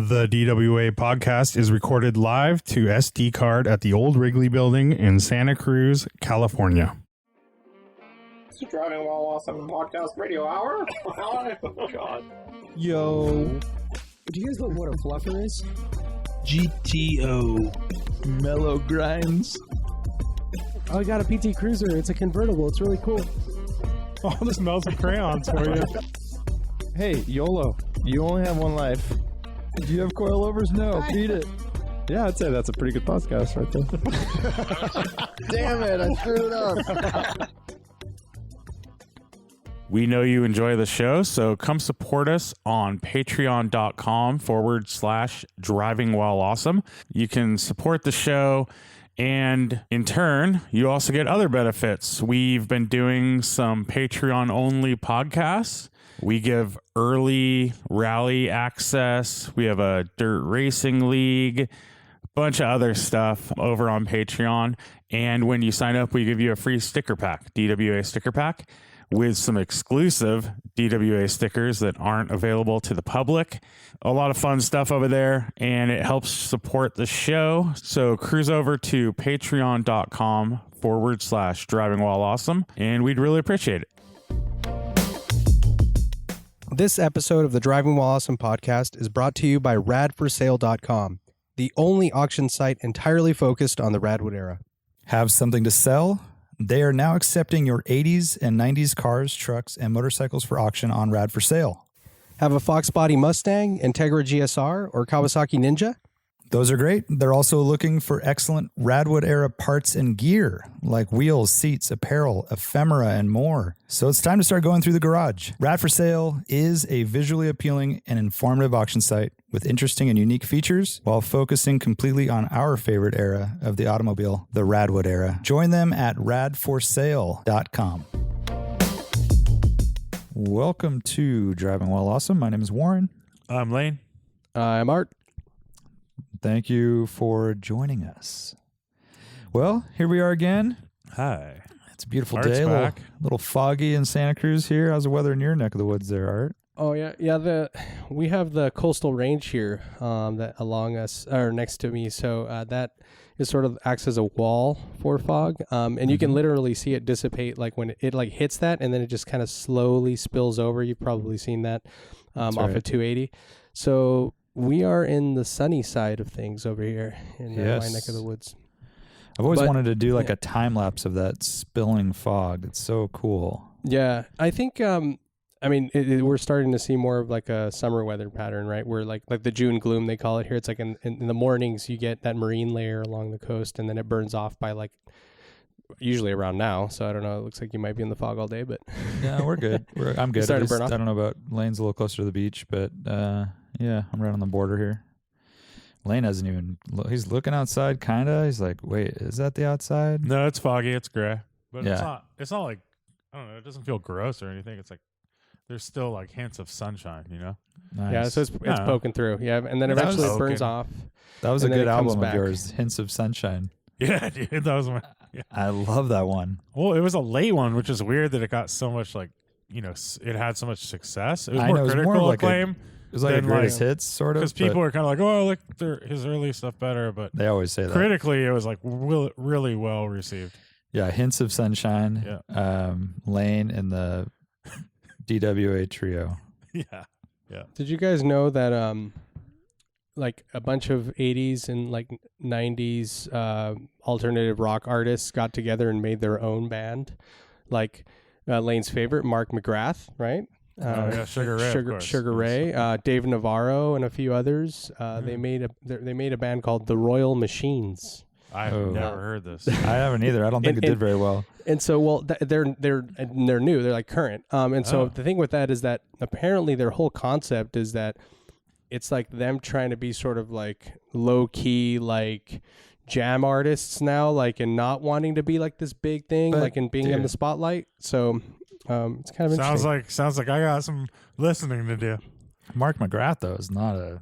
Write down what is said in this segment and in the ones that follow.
The DWA podcast is recorded live to SD card at the old Wrigley Building in Santa Cruz, California. It's the Driving While Awesome podcast radio hour. Oh, God. Yo. Do you guys know what a fluffer is? GTO. Mellow grinds. Oh, I got a PT Cruiser. It's a convertible. It's really cool. Oh, this smells of crayons for you. Hey, YOLO. You only have one life. Do you have coilovers? No. Beat it. Yeah, I'd say that's a pretty good podcast right there. Damn it, I screwed up. We know you enjoy the show, so come support us on patreon.com/driving while awesome. You can support the show, and in turn, you also get other benefits. We've been doing some Patreon-only podcasts. We give early rally access. We have a dirt racing league, a bunch of other stuff over on Patreon. And when you sign up, we give you a free sticker pack, DWA sticker pack, with some exclusive DWA stickers that aren't available to the public. A lot of fun stuff over there, and it helps support the show. So cruise over to patreon.com/driving while awesome, and we'd really appreciate it. This episode of the Driving While Awesome podcast is brought to you by radforsale.com, the only auction site entirely focused on the Radwood era. Have something to sell? They are now accepting your 80s and 90s cars, trucks, and motorcycles for auction on Rad for Sale. Have a Fox Body Mustang, Integra GSR, or Kawasaki Ninja? Those are great. They're also looking for excellent Radwood era parts and gear, like wheels, seats, apparel, ephemera, and more. So it's time to start going through the garage. Rad for Sale is a visually appealing and informative auction site with interesting and unique features while focusing completely on our favorite era of the automobile, the Radwood era. Join them at radforsale.com. Welcome to Driving While Awesome. My name is Warren. I'm Lane. I'm Art. Thank you for joining us. Well, here we are again. Hi. It's a beautiful Art's day. back. A little foggy in Santa Cruz here. How's the weather in your neck of the woods there, Art? Oh yeah. We have the coastal range here that along us or next to me. So that is sort of acts as a wall for fog, and you can literally see it dissipate like when it like hits that, and then it just kind of slowly spills over. You've probably seen that off of 280. So we are in the sunny side of things over here in my neck of the woods. I've always wanted to do like a time lapse of that spilling fog. It's so cool. Yeah, I think. We're starting to see more of like a summer weather pattern, right? Where like the June gloom they call it here. It's like in the mornings you get that marine layer along the coast, and then it burns off by like usually around now. So I don't know. It looks like you might be in the fog all day, but yeah, we're good. I'm good. Starting to burn off? I don't know about Lane's a little closer to the beach, but yeah, I'm right on the border here. Lane hasn't even. He's looking outside, kind of. He's like, "Wait, is that the outside?" No, it's foggy. It's gray, but Yeah. It's not like, I don't know. It doesn't feel gross or anything. It's like there's still like hints of sunshine, you know. Nice. yeah. So it's poking through. Yeah, and then eventually it burns off. That was a and then good it comes album of back. yours, Hints of Sunshine. Yeah, dude, that was my. Yeah. I love that one. Well, it was a late one, which is weird that it got so much like, it had so much success. It was more critical acclaim. It was like a greatest hits, sort of. Because people are kind of like, oh, I like his early stuff better, but they always say that. Critically, it was like really well received. Yeah, Hints of Sunshine, Lane, and the DWA trio. Yeah. Did you guys know that like a bunch of 80s and like 90s alternative rock artists got together and made their own band? Like Lane's favorite, Mark McGrath, right? Sugar Ray, of course. Sugar Ray, Dave Navarro, and a few others. They made a band called the Royal Machines. I've never heard this. I haven't either. I don't think it did very well. And so, they're new. They're like current. So the thing with that is that apparently their whole concept is that it's like them trying to be sort of like low key, like jam artists now, like, and not wanting to be like this big thing, like, and being in the spotlight. So it's kind of interesting. Sounds like I got some listening to do. Mark McGrath though is not a.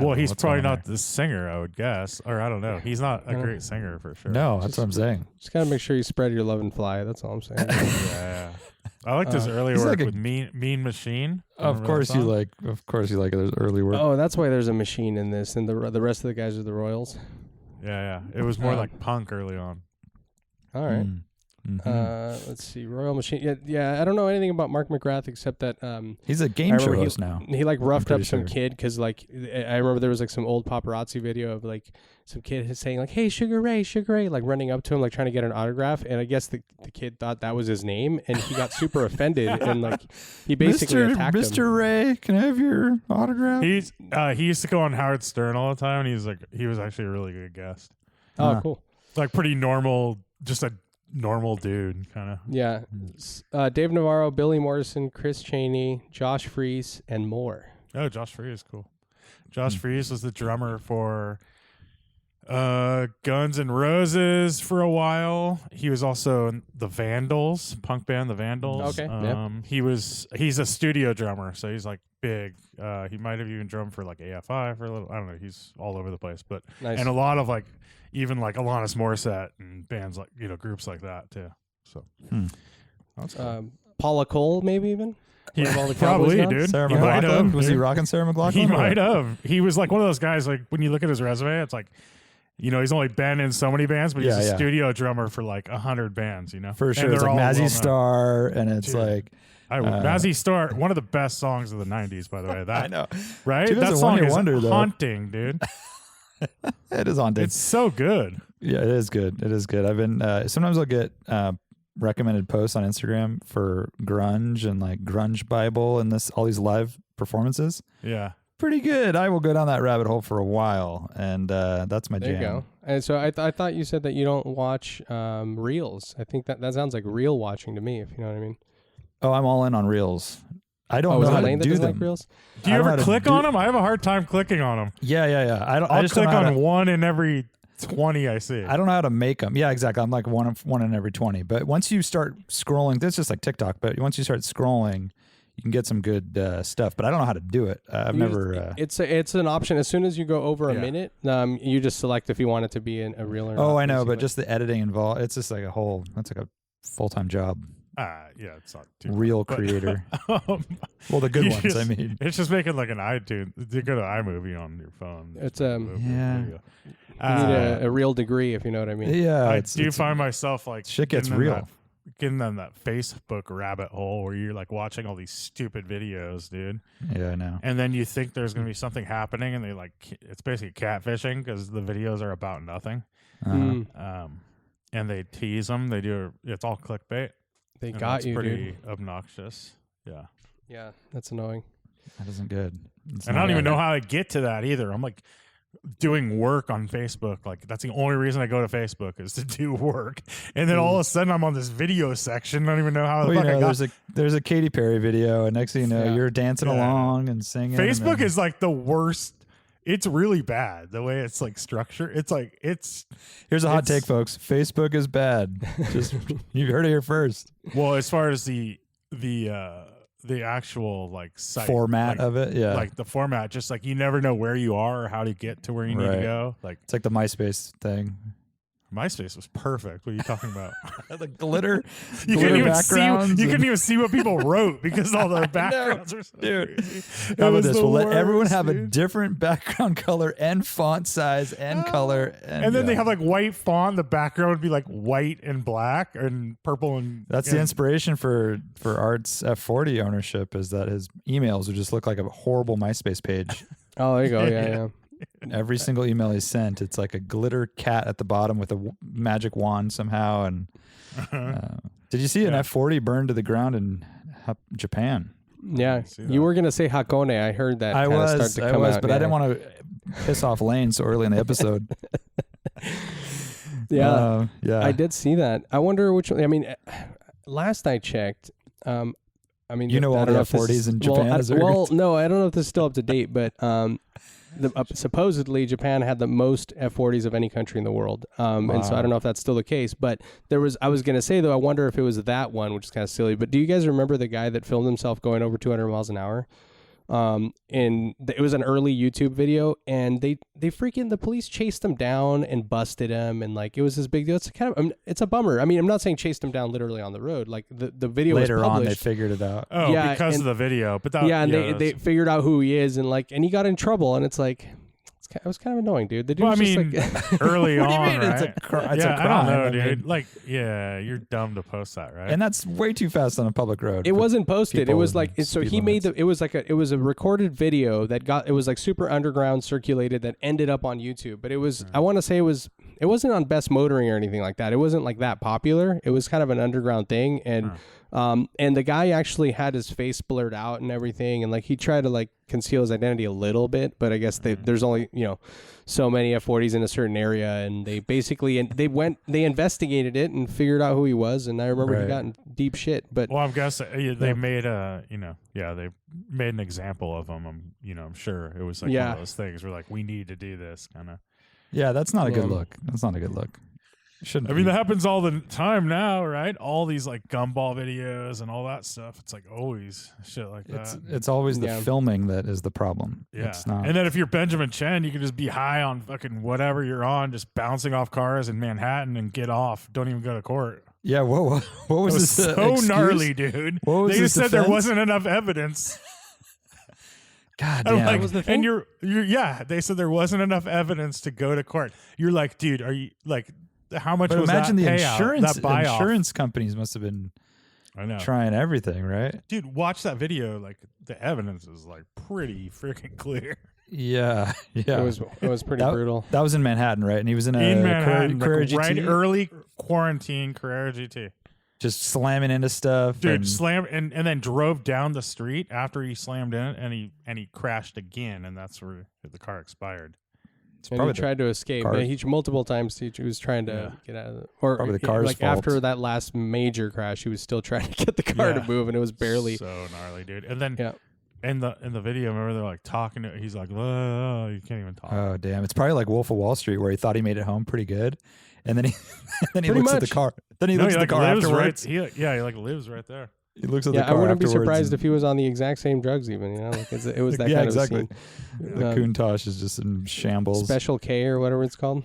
Well, he's probably not the singer, I would guess, or I don't know. He's not a great singer for sure. No, that's what I'm saying. Just gotta make sure you spread your love and fly. That's all I'm saying. Yeah. I like his early he's work like with Mean Machine. Of course you like his early work. Oh, that's why there's a machine in this, and the rest of the guys are the Royals. Yeah. It was more like punk early on. All right. Mm-hmm. Let's see, Royal Machine. Yeah. I don't know anything about Mark McGrath except that he's a game show he, host now. He like roughed up some sure. kid because like I remember there was like some old paparazzi video of like some kid saying like, "Hey, Sugar Ray," like running up to him like trying to get an autograph, and I guess the kid thought that was his name, and he got super offended and like he basically attacked him. Mr. Ray, can I have your autograph? He used to go on Howard Stern all the time, and he was actually a really good guest. Oh, cool. Like pretty normal, just a normal dude kind of. Yeah. Dave Navarro, Billy Morrison, Chris Chaney, Josh Freese, and more. Oh, Josh Freese is cool. Josh Freese was the drummer for Guns N' Roses for a while. He was also in the Vandals, punk band, the Vandals. Okay. He's a studio drummer, so he's like big. He might have even drummed for like AFI for a little. I don't know. He's all over the place, but Nice. and a lot of like even like Alanis Morissette and bands like groups like that too. So that's cool. Paula Cole, maybe even. He One of all the probably, Cowboys dude. Sarah He might McLachlan? have, Was he dude. rocking Sarah McLachlan? He might have. He was like one of those guys. Like when you look at his resume, it's like, he's only been in so many bands, but he's a studio drummer for like 100 bands. For sure. And It's they're like all Mazzy well-known. Star, and it's Dude. like Mazzy Star, one of the best songs of the 90s, by the way. That I know. right? Dude, that's That a song one-hit is wonder, though. haunting, dude. It is haunting. It's so good. Yeah, it is good. It is good. I've been sometimes I'll get recommended posts on Instagram for grunge and like grunge Bible and all these live performances. Yeah. Pretty good. I will go down that rabbit hole for a while, and that's my There jam. you go. And so I thought you said that you don't watch reels. I think that sounds like reel watching to me, if you know what I mean. Oh, I'm all in on reels. I don't Oh, know is how it to Lane that do doesn't them. like reels? Do you I don't know ever how to click do- on them? I have a hard time clicking on them. Yeah. I'll just click don't know how on to- one in every 20 I see. I don't know how to make them. Yeah, exactly. I'm like one in every 20. But once you start scrolling, that's just like TikTok. But once you start scrolling, you can get some good stuff. But I don't know how to do it. I've never. It's an option. As soon as you go over a Yeah. minute, you just select if you want it to be a reel or not. Oh, I know. But basically. just the editing involved. It's just like a whole. That's like a full-time job. Yeah, it's not too Real but- creator. Well, Well, the good ones. I mean. It's just making like an iTunes. You go to iMovie on your phone. It's Yeah. you need a real degree, if you know what I mean. Yeah. I it's- do it's- find myself like shit gets getting in real. getting in that Facebook rabbit hole where you're like watching all these stupid videos, dude. Yeah, I know. And then you think there's gonna be something happening, and it's basically catfishing because the videos are about nothing. And they tease them. It's all clickbait. They and got that's you, pretty dude. obnoxious. Yeah. Yeah, that's annoying. That isn't good. It's And I not don't even good. know how I get to that either. I'm like doing work on Facebook. Like that's the only reason I go to Facebook is to do work. And then all of a sudden I'm on this video section. I don't even know how the Well, fuck I got. there's a Katy Perry video, and next thing you know, Yeah. you're dancing Yeah. along and singing. Facebook and is like the worst. It's really bad the way it's like structured. Here's a hot it's- take, folks. Facebook is bad. Just you heard it here first. Well, as far as the actual like site Format like, of it, yeah. like the format, just like you never know where you are or how to get to where you need to Right. go. Like It's like the MySpace thing. MySpace was perfect. What are you talking about? The glitter, You glitter couldn't even backgrounds. you couldn't even see what people wrote because all the backgrounds are so Dude. crazy. How about was this? the We'll let everyone worst, have a dude. different background color and font size and color. And then they have like white font. The background would be like white and black and purple and. That's the and- inspiration for Art's F40 ownership is that his emails would just look like a horrible MySpace page. Oh, there you go. Yeah. Every single email he sent, it's like a glitter cat at the bottom with a magic wand somehow. And did you see an F40 burned to the ground in Japan? Yeah. see that. You were gonna say Hakone. I heard that. I kinda was, start to come out. but I didn't want to piss off Lane so early in the episode. Yeah. Yeah. I did see that. I wonder which one. I mean, last I checked, I mean, You know I all don't the if this F40s is- in Japan, is there? Well, no, I don't know if this is still up to date, but supposedly Japan had the most F40s of any country in the world. And so I don't know if that's still the case, but I was going to say though, I wonder if it was that one, which is kind of silly, but do you guys remember the guy that filmed himself going over 200 miles an hour? And it was an early YouTube video, and the police chased him down and busted him, and like it was this big deal. It's kind of it's a bummer. I mean, I'm not saying chased him down literally on the road. Like the video Later was on, published. they figured it out. Oh, Yeah, because and- of the video. But that, and they figured out who he is, and he got in trouble, and it's like. It was kind of annoying, dude. The dude Well, I was mean, just like, early What do you on, mean? right? It's a yeah, crime. I don't know, I dude. mean- Like, yeah, you're dumb to post that, right? And that's way too fast on a public road. it for wasn't posted. It people was in like so speed he made limits. it was a recorded video that it was like super underground circulated that ended up on YouTube. But it was I want to say it wasn't on Best Motoring or anything like that. It wasn't like that popular. It was kind of an underground thing, and the guy actually had his face blurred out and everything, and like he tried to like conceal his identity a little bit, but I guess there's only so many F40s in a certain area, and they basically they investigated it and figured out who he was, and I remember he got in deep shit. But well, I'm guessing they made they made an example of him. I'm sure it was like one of those things where like we need to do this kind of. Yeah, that's not a good look. That's not a good look. Shouldn't. I mean, that happens all the time now, right? All these like gumball videos and all that stuff. It's like always shit like that. It's always the filming that is the problem. Yeah. It's not. And then if you're Benjamin Chen, you can just be high on fucking whatever you're on, just bouncing off cars in Manhattan and get off. Don't even go to court. Yeah. What was It was this? so excuse? gnarly, dude. What was they just this said there defense? wasn't enough evidence. God I'm damn. like, was the thing? and you're they said there wasn't enough evidence to go to court. You're like, dude, are you like, how much But was imagine that the payout, insurance. that buy-off? Insurance companies must have been I know. trying everything, right? Dude, watch that video. Like the evidence is like pretty freaking clear. Yeah. Yeah. it was pretty brutal. That was in Manhattan, right? And he was in a In Manhattan, Carrera like, right GT, early quarantine Carrera GT. just slamming into stuff. Dude, and slammed and then drove down the street after he slammed in it, and he crashed again, and that's where the car expired. it's And probably he tried to escape. car- He multiple times he was trying to get out of it. Or Probably the car's like fault. after that last major crash, he was still trying to get the car to move, and it was barely. so gnarly, dude. And then Yeah. in the video, remember they're like talking to. He's like, "Oh, you can't even talk." Oh damn! It's probably like Wolf of Wall Street, where he thought he made it home pretty good, and then he Pretty looks at the much. car. Then he No, looks he at the like car lives afterwards. right. He like lives right there. He looks at the Yeah, I car wouldn't be afterwards surprised and- if he was on the exact same drugs, even. Like it was that Yeah, kind exactly. of scene. The Countach is just in shambles. Special K or whatever it's called.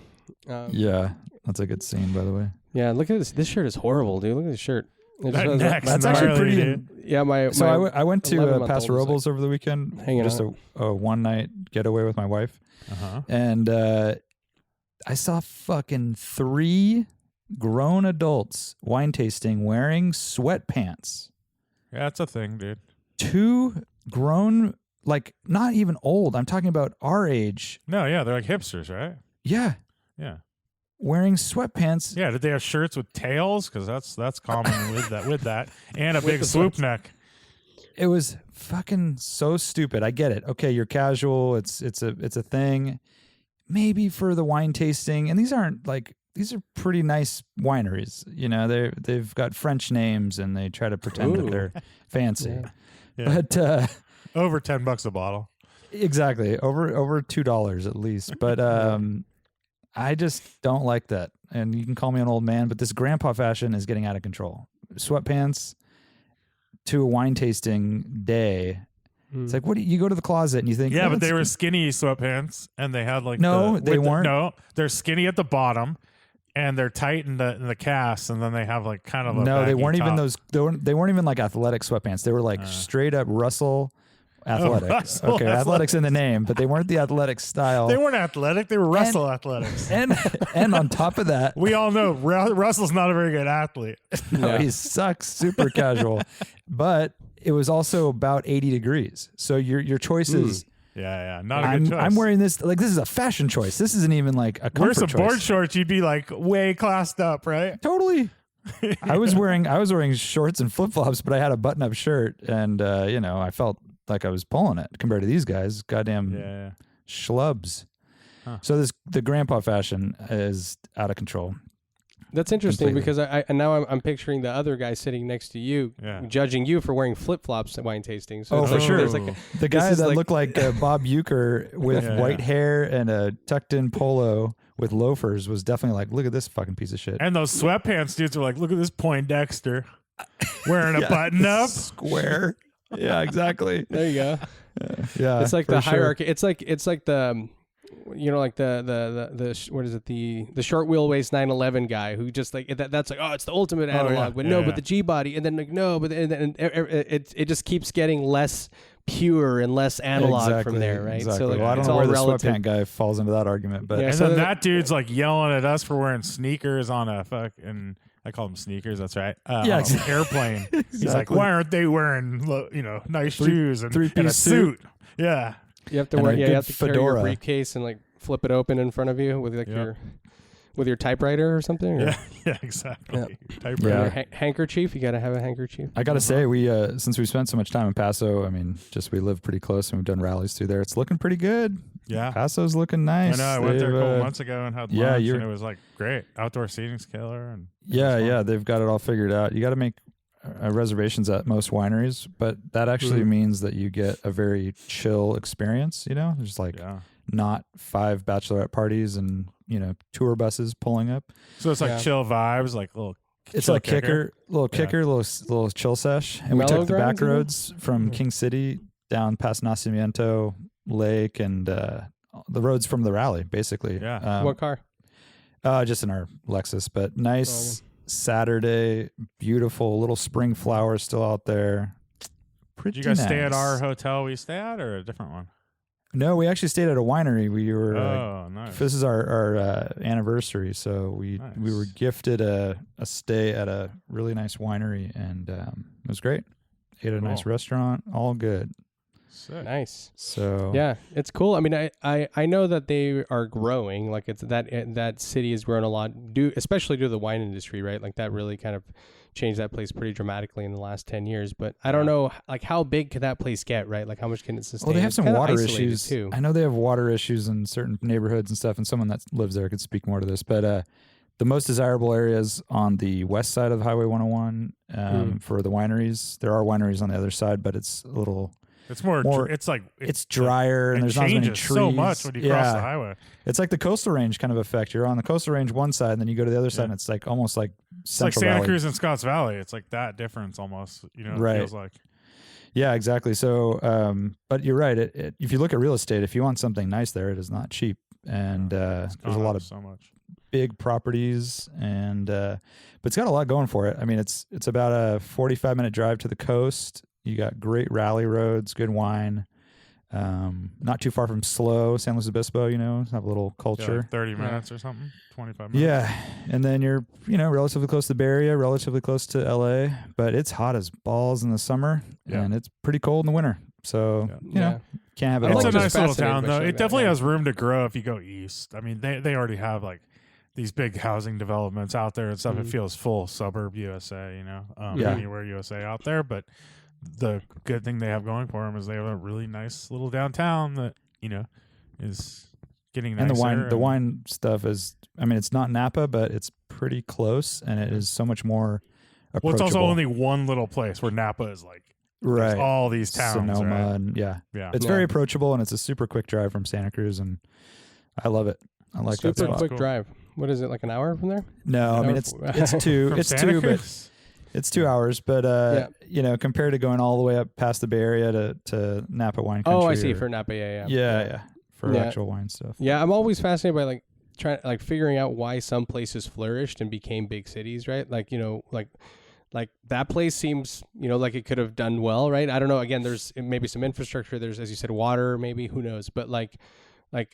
Yeah, that's a good scene, by the way. Yeah, look at this. This shirt is horrible, dude. Look at this shirt. It just That has neck's That's actually gnarly, pretty. dude. yeah, my. So I went to 11-month-old Paso was, Robles over the weekend, hanging just out. a one night getaway with my wife, and I saw fucking 3 grown adults wine tasting wearing sweatpants. Yeah, that's a thing, dude. 2 grown, like not even old. I'm talking about our age. No, yeah, they're like hipsters, right? Yeah, Yeah. wearing sweatpants. Yeah, did they have shirts with tails? Because that's common with that, and a big swoop neck. It was fucking so stupid. I get it. Okay, you're casual. It's a thing. Maybe for the wine tasting, and these are pretty nice wineries. You know, they've got French names and they try to pretend that they're fancy. Yeah. But Over $10 a bottle. exactly, over $2 at least. But I just don't like that. And you can call me an old man, but this grandpa fashion is getting out of control. Sweatpants to a wine tasting day. It's like, what do you go to the closet and you think? Yeah, "Oh, but they that's were good." skinny sweatpants, and they had like No, they weren't. No, they're skinny at the bottom, and they're tight in the cast, and then they have like kind of a No, they baggy weren't even top. those. They weren't even like athletic sweatpants. They were like straight up Russell athletic. Russell okay, athletics in the name, but they weren't the athletic style. They weren't athletic. They were Russell athletics. and on top of that, We all know Russell's not a very good athlete. no, he sucks. Super casual, but it was also about 80 degrees. So your choices. Yeah, not a good choice. I'm wearing this. Like, this is a fashion choice. This isn't even like a comfort Wear some choice. board shorts. You'd be like way classed up, right? Totally. I was wearing shorts and flip flops, but I had a button up shirt, and I felt like I was pulling it compared to these guys. Goddamn Yeah. schlubs. Huh. So the grandpa fashion is out of control. That's interesting Completely. because I and now I'm picturing the other guy sitting next to you, judging you for wearing flip flops at wine tasting. So Oh, it's for like, sure. there's like The guy is that like- looked like Bob Euchre with Yeah. white hair and a tucked in polo with loafers was definitely like, look at this fucking piece of shit. And those sweatpants dudes are like, look at this Poindexter wearing a button up. Square. Yeah, exactly. there you go. Yeah, It's like for the sure. hierarchy. It's like the like the what is it, the short wheelbase 911 guy who just like that's like, oh, it's the ultimate analog, but no, but the G body, and then like no, but and it just keeps getting less pure and less analog from there, right? Exactly. So like, Well, I don't it's know all where the relative. sweatpant guy falls into that argument, but Yeah, And so then that dude's like yelling at us for wearing sneakers on a fucking, I call them sneakers, that's right. Yeah, exactly. Airplane. He's like, Exactly. why aren't they wearing, nice shoes and three-piece a suit? Yeah. You have to And wear, a you good have to carry fedora. your briefcase and like flip it open in front of you with like your typewriter or something. Or? Yeah, exactly. Yeah. Typewriter. Yeah. Your handkerchief. You got to have a handkerchief. I gotta say, we since we spent so much time in Paso, I mean, just we live pretty close and we've done rallies through there. It's looking pretty good. Yeah. Paso's looking nice. I know. I went there a They've, couple months ago and had yeah, lunch, you're- and it was like great. Outdoor seating's killer. And Yeah, they've got it all figured out. You got to make reservations at most wineries, but that actually means that you get a very chill experience. You know, just like not 5 bachelorette parties and tour buses pulling up. So it's like chill vibes, like little. It's chill like little chill sesh, and we Mellow took the back grinds, you know? roads from King City down past Nacimiento Lake and the roads from the rally, basically. Yeah. What car? Just in our Lexus, but nice Saturday, beautiful little spring flowers still out there. Pretty Did you guys stay at nice. our hotel we stay at, or a different one? No, we actually stayed at a winery. We were. Oh, nice. This is our anniversary, so we were gifted a stay at a really nice winery, and it was great. Ate at a nice restaurant, all good. Sick. Nice. So Yeah, it's cool. I mean, I know that they are growing. Like it's that city has grown a lot, especially due to the wine industry, right? Like that really kind of changed that place pretty dramatically in the last 10 years. But I don't know, like how big could that place get, right? Like how much can it sustain? Well, they have It's some kinda water isolated issues too. I know they have water issues in certain neighborhoods and stuff, and someone that lives there could speak more to this. But the most desirable areas on the west side of Highway 101 for the wineries. There are wineries on the other side, but it's a little. It's more. It's like It's drier, and it there's not as many changes trees. so much when you cross the highway. It's like the coastal range kind of effect. You're on the coastal range one side, and then you go to the other side, and it's like almost like It's like Central Santa Valley. Cruz and Scotts Valley. It's like that difference almost. It Right. feels like. Yeah, exactly. So, but you're right. If you look at real estate, if you want something nice there, it is not cheap, and It's there's a gone lot up of so much. big properties, and but it's got a lot going for it. I mean, it's about a 45-minute drive to the coast. You got great rally roads, good wine. Not too far from San Luis Obispo, have a little culture. Like 30 minutes or something, 25 minutes. Yeah, and then you're, relatively close to the Bay Area, relatively close to LA, but it's hot as balls in the summer, and it's pretty cold in the winter. So, can't have it It's all. a just nice little fascinated town, by though. shit It like that, definitely yeah. has room to grow if you go east. I mean, they already have like these big housing developments out there and stuff. It feels full suburb USA, anywhere USA out there. But the good thing they have going for them is they have a really nice little downtown that is getting nicer. And the wine stuff is, I mean, it's not Napa, but it's pretty close, and it is so much more Well, approachable. it's also only one little place where Napa is like right. all these towns. Sonoma, right? and Yeah. it's very approachable, and it's a super quick drive from Santa Cruz, and I love it. I like that Super spot. quick Cool. drive. What is it, like an hour from there? No, I mean it's two. From It's Santa two, but Cruz? it's 2 hours. But compared to going all the way up past the Bay Area to Napa wine country. Oh, I see. or- For Napa, yeah, for Yeah. actual wine stuff. Yeah, I'm always fascinated by like figuring out why some places flourished and became big cities, right? Like, like that place seems, like it could have done well, right? I don't know. Again, there's maybe some infrastructure. There's, as you said, water, maybe, who knows? But like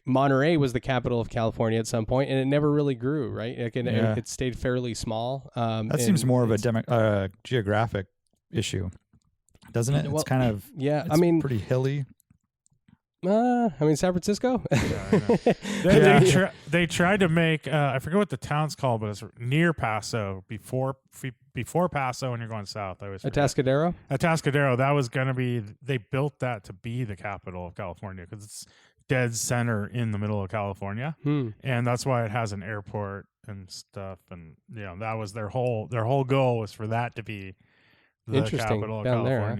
Monterey was the capital of California at some point, and it never really grew, right? Like it stayed fairly small. That seems more of a geographic issue, doesn't it? Well, It's kind of yeah. it's I mean, pretty hilly. San Francisco. They tried to make I forget what the town's called, but it's near Paso before Paso, and you're going south. I always forget. Atascadero. Atascadero. That was going to be. They built that to be the capital of California because it's dead center in the middle of California, and that's why it has an airport and stuff. And that was their whole goal was for that to be the Interesting. capital of Down there, huh?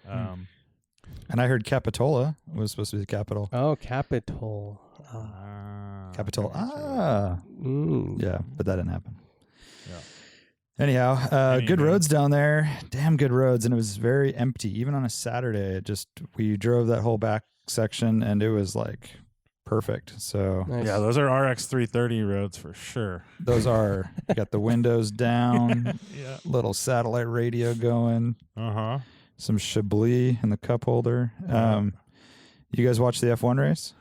California. And I heard Capitola was supposed to be the capital. Oh, Capitol. Capital. Mm. Yeah, but that didn't happen. Anyhow, good Anywho. roads down there. Damn good roads. And it was very empty. Even on a Saturday, we drove that whole back section and it was like perfect. So Nice. Yeah, those are RX 330 roads for sure. those are, you got the windows down, Yeah. little satellite radio going, Uh-huh. some Chablis in the cup holder. You guys watch the F1 race?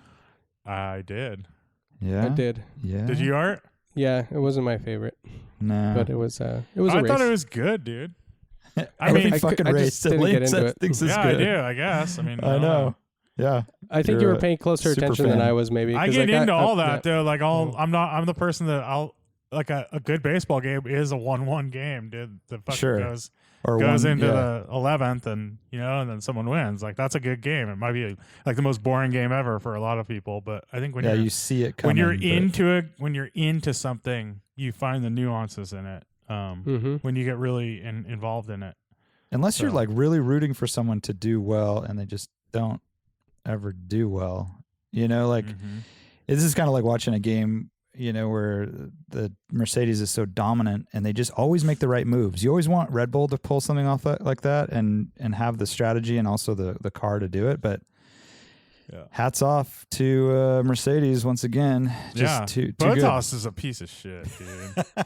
I did. Yeah. I did. Yeah. Did you, Art? Yeah, it wasn't my favorite, No. but it was a I race. thought it was good, dude. I mean, mean, I fucking just race didn't get into it. thinks it's Yeah, good. I do, I guess. I mean, I know. Yeah. I think you You're were a paying closer super attention than fan. I was, maybe. I 'cause, get like, into all yeah. that, though. Like, I'm the person that like a good baseball game is a 1-1 game, dude. The fucking Sure. goes Or into yeah. the 11th and then someone wins. Like, that's a good game. It might be like the most boring game ever for a lot of people, but I think when Yeah, you're you see it when coming. you're but- into it, when you're into something, you find the nuances in it. When you get really involved in it. Unless you're So- like really rooting for someone to do well and they just don't ever do well. Like this is kind of like watching a game, where the Mercedes is so dominant and they just always make the right moves. You always want Red Bull to pull something off like that and have the strategy and also the car to do it. But hats off to Mercedes once again. Just too good. Bottas is a piece of shit, dude.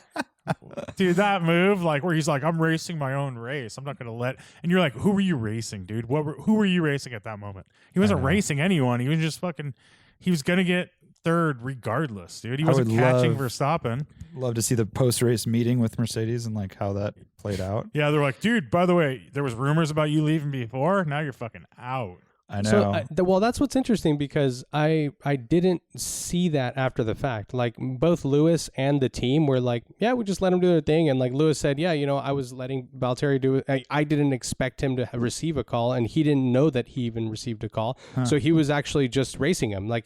Dude, that move, like where he's like, I'm racing my own race. I'm not going to and you're like, who were you racing, dude? Who were you racing at that moment? He wasn't racing anyone. He was just he was going to get third regardless, dude. He wasn't catching Verstappen. Love to see the post-race meeting with Mercedes and like how that played out. Yeah, they're like, dude, by the way, there was rumors about you leaving before. Now you're fucking out. I know. So, well, that's what's interesting because I didn't see that after the fact. Like both Lewis and the team were like, yeah, we just let him do their thing. And like Lewis said, yeah, I was letting Valtteri do it. I didn't expect him to receive a call, and he didn't know that he even received a call. So he was actually just racing him. And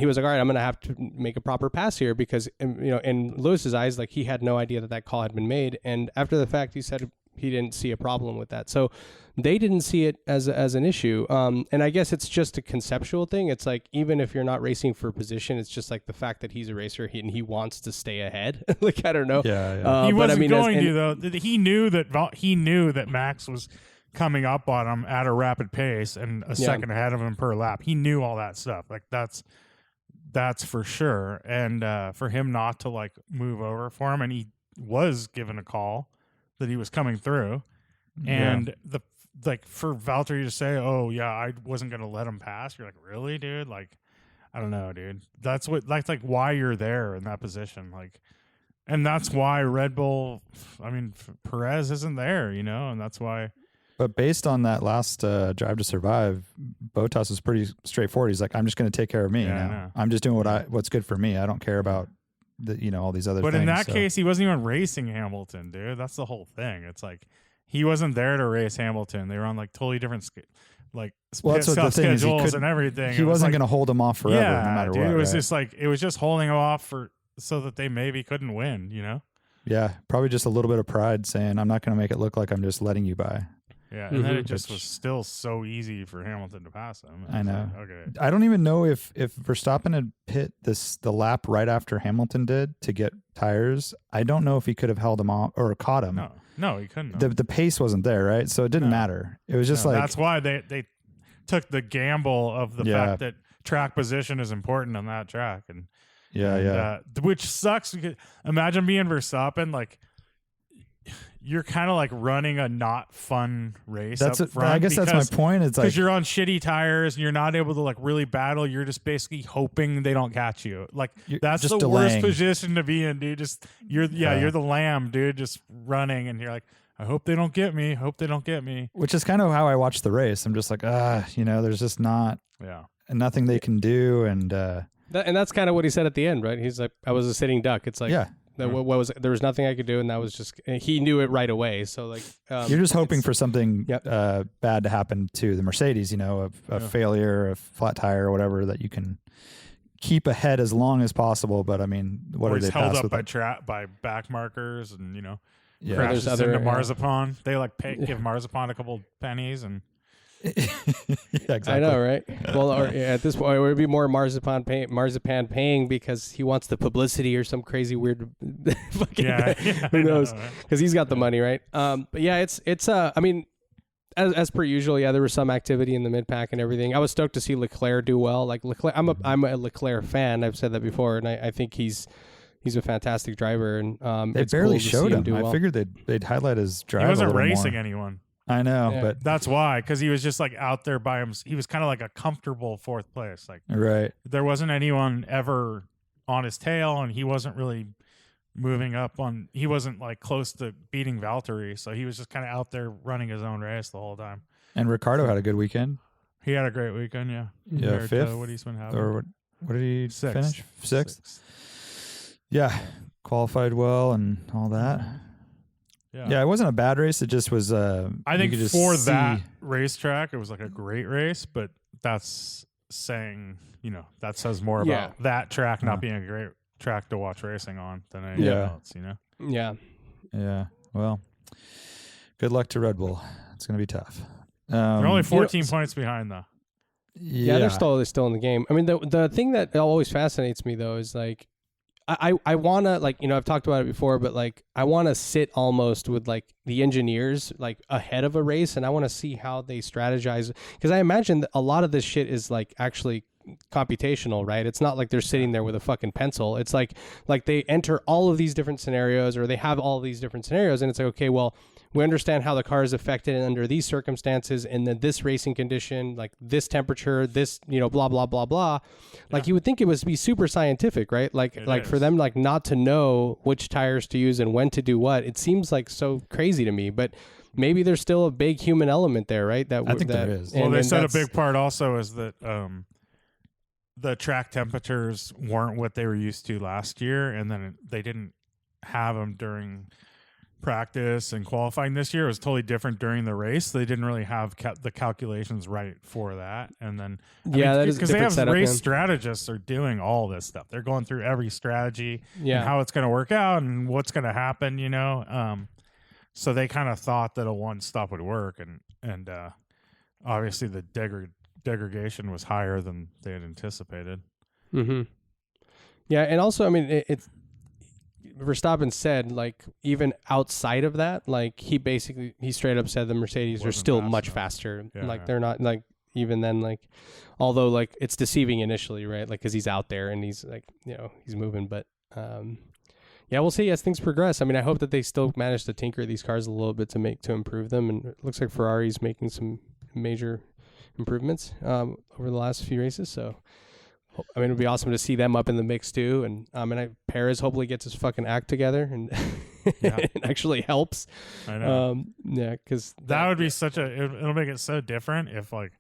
he was like, all right, I'm going to have to make a proper pass here because, in Lewis's eyes, like he had no idea that call had been made. And after the fact, he said he didn't see a problem with that. So they didn't see it as an issue. And I guess it's just a conceptual thing. It's like, even if you're not racing for position, it's just like the fact that he's a racer and he wants to stay ahead. Like, I don't know. Yeah. He but wasn't I mean, going to though. He knew that Max was coming up on him at a rapid pace and a second ahead of him per lap. He knew all that stuff. Like that's for sure. And for him not to like move over for him, and he was given a call that he was coming through, and for Valtteri to say, "Oh yeah, I wasn't gonna let him pass," you're like, "Really, dude?" Like, I don't know, dude. That's like why you're there in that position, like, and that's why Red Bull. I mean, Perez isn't there, and that's why. But based on that last Drive to Survive, Bottas is pretty straightforward. He's like, I'm just going to take care of me Yeah, I now. know. I'm just doing what's good for me. I don't care about all these other But things. in that so. case, he wasn't even racing Hamilton, dude. That's the whole thing. It's like he wasn't there to race Hamilton. They were on like totally different that's what the thing is, schedules and everything. He wasn't going to hold him off forever, no matter dude, what. It was right? just like it was just holding him off so that they maybe couldn't win. Yeah, probably just a little bit of pride saying, I'm not going to make it look like I'm just letting you by. Yeah, and then it just was still so easy for Hamilton to pass him. I know. Like, okay. I don't even know if Verstappen had hit the lap right after Hamilton did to get tires. I don't know if he could have held him off or caught him. No, he couldn't. The pace wasn't there, right? So it didn't matter. It was just like that's why they took the gamble of the fact that track position is important on that track, and which sucks because imagine being Verstappen, like you're kind of like running a not fun race. That's up front I guess that's my point. It's like because you're on shitty tires and you're not able to like really battle. You're just basically hoping they don't catch you. Like that's just the worst delaying. position to be in, dude. You're the lamb, dude, just running, and you're like, I hope they don't get me. Hope they don't get me. Which is kind of how I watch the race. I'm just like, there's just nothing they can do, and that's kind of what he said at the end, right? He's like, I was a sitting duck. It's like, what was there was nothing I could do, and that was just he knew it right away. So like, you're just hoping for something bad to happen to the Mercedes, a failure, a flat tire, or whatever that you can keep ahead as long as possible. But I mean, what or are they held pass up with by back markers and Yeah. crashes There's other into Marzipan. They like give Marzipan a couple pennies and Exactly. I know, right? Well, or at this point, it would be more Marzipan paying because he wants the publicity or some crazy weird fucking who knows? Because he's got the money, right? But yeah, it's I mean, as per usual, yeah, there was some activity in the mid pack and everything. I was stoked to see Leclerc do well. Like Leclerc, I'm a Leclerc fan. I've said that before, and I think he's a fantastic driver. And they it's barely cool to showed see him. do well. I figured they'd highlight his drive. He wasn't a little racing more. anyone. I know, Yeah. but That's why, because he was just like out there by him. He was kind of like a comfortable fourth place. Like right. there wasn't anyone ever on his tail, and he wasn't really moving up on. He wasn't like close to beating Valtteri, so he was just kind of out there running his own race the whole time. And Ricardo had a good weekend. He had a great weekend, yeah. Yeah, Compared to fifth what he's been having. Or what did he Sixth. finish? Sixth. Yeah, qualified well and all that. Yeah, it wasn't a bad race. It just was. I you think could just for see- that racetrack, it was like a great race, but that's saying, that says more about that track not being a great track to watch racing on than anything else, Yeah. Yeah. Well, good luck to Red Bull. It's going to be tough. They're only 14 points behind, though. Yeah, they're still in the game. I mean, the thing that always fascinates me though is like, I want to, like, I've talked about it before, but like I want to sit almost with like the engineers like ahead of a race, and I want to see how they strategize, because I imagine that a lot of this shit is like actually computational, right? It's not like they're sitting there with a fucking pencil. It's like they enter all of these different scenarios, or they have all of these different scenarios, and it's like, okay, well, we understand how the car is affected under these circumstances, and then this racing condition, like this temperature, this, blah, blah, blah, blah. Like you would think it would be super scientific, right? Like for them, like not to know which tires to use and when to do what, it seems like so crazy to me, but maybe there's still a big human element there, right? I think there is. Well, they said a big part also is that the track temperatures weren't what they were used to last year, and then they didn't have them during practice and qualifying this year. It was totally different during the race. They didn't really have the calculations right for that. And then that is because they have race strategists are doing all this stuff. They're going through every strategy and how it's going to work out and what's going to happen, so they kind of thought that a one stop would work, and obviously the degradation was higher than they had anticipated. Mm-hmm. Yeah, and also, I mean, it's Verstappen said, like, even outside of that, like, he straight up said the Mercedes are still much faster. They're not, like, even then, like, although, like, it's deceiving initially, right? Like, because he's out there and he's, like, he's moving. But, we'll see as things progress. I mean, I hope that they still manage to tinker these cars a little bit to improve them. And it looks like Ferrari's making some major improvements over the last few races. So, I mean, it'd be awesome to see them up in the mix too. And Perez hopefully gets his fucking act together and it actually helps. I know. Because that would be it'll make it so different if like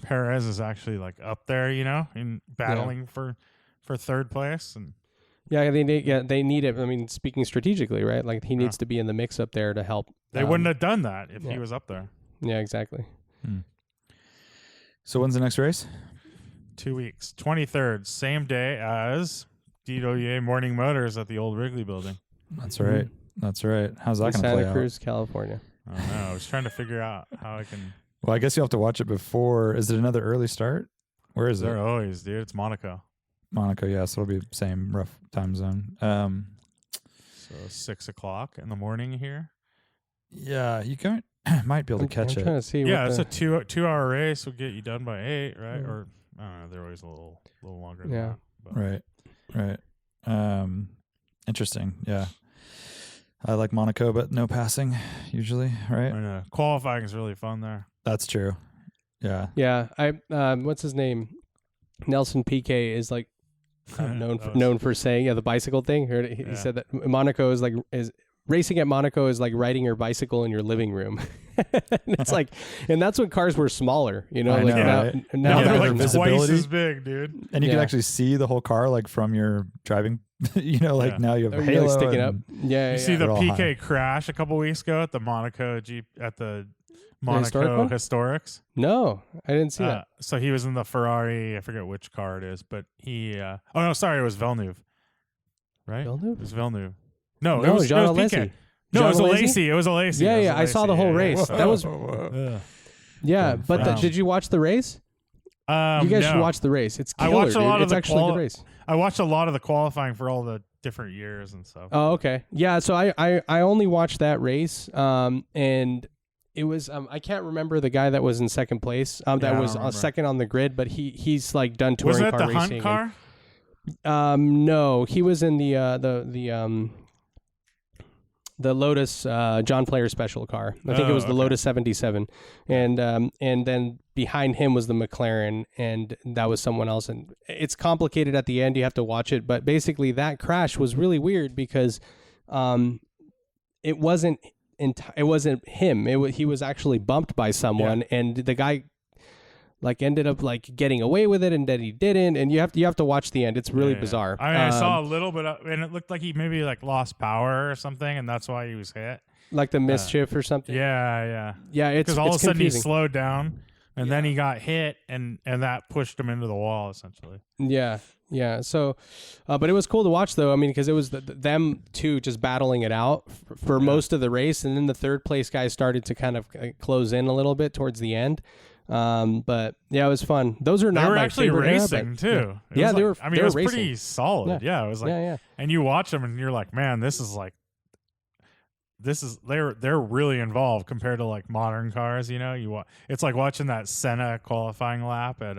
Perez is actually like up there, in battling for third place. And they need it. I mean, speaking strategically, right? Like he needs to be in the mix up there to help. They wouldn't have done that if he was up there. Yeah, exactly. So when's the next race? 2 weeks, 23rd, same day as DWA Morning Motors at the old Wrigley building. That's right. That's right. How's that going to play out? Santa Cruz, California. I don't know. I was trying to figure out how I can. Well, I guess you have to watch it before. Is it another early start? Where is it? They're always, dude. It's Monaco. Monaco, yeah. So it'll be the same rough time zone. So 6 o'clock in the morning here. Yeah, you might be able to catch I'm it. trying to see. It's a 2-hour race. Will get you done by 8, right? Or I don't know. They're always a little longer than that. But. Right. Interesting. Yeah. I like Monaco, but no passing usually, right? I know. Qualifying is really fun there. That's true. Yeah. Yeah. What's his name? Nelson Piquet is like known for saying the bicycle thing. He said that Monaco is racing at Monaco is like riding your bicycle in your living room. It's like, and that's when cars were smaller, Now they're like visibility. twice as big, dude. And you can actually see the whole car like from your driving. Now you have a halo sticking up. Yeah. You see the PK crash a couple weeks ago at the Monaco Monaco Historics? No, I didn't see that. So he was in the Ferrari. I forget which car it is, but he. Oh no, sorry, it was Villeneuve. Right? Villeneuve? It was Villeneuve. No, it was Jean PK. Alesi. No, it was a Lacey. It was a Lacey. Yeah, I saw the whole race. That was. Yeah, going but from- did you watch the race? You guys should watch the race. It's killer, I watched a lot dude. of It's the actually a good race. I watched a lot of the qualifying for all the different years and stuff. Oh, okay. Yeah, so I only watched that race, and it was I can't remember the guy that was in second place. I That don't was remember. second on the grid, but he's like done touring Was it car the racing. Hunt car? No, he was in the Lotus John Player special car. I think it was the okay. Lotus 77, and then behind him was the McLaren, and that was someone else. And it's complicated at the end. You have to watch it, but basically that crash was really weird because it wasn't him. He was actually bumped by someone, and the guy like ended up like getting away with it, and then he didn't. And you have to watch the end. It's really bizarre. I mean, I saw a little bit of, and it looked like he maybe like lost power or something, and that's why he was hit. like the mischief or something. Yeah. Yeah, it's Because all of a sudden confusing. he slowed down, and then he got hit, and that pushed him into the wall essentially. Yeah. So, but it was cool to watch though. I mean, because it was them two just battling it out for most of the race, and then the third place guys started to kind of close in a little bit towards the end. But yeah, it was fun. Those are not They were my actually favorite era, racing but, too. It Yeah, was they like- were. I mean, they it was were racing. pretty solid. Yeah, it was like, Yeah. and you watch them, and you're like, man, this is they're really involved compared to like modern cars. You know, it's like watching that Senna qualifying lap at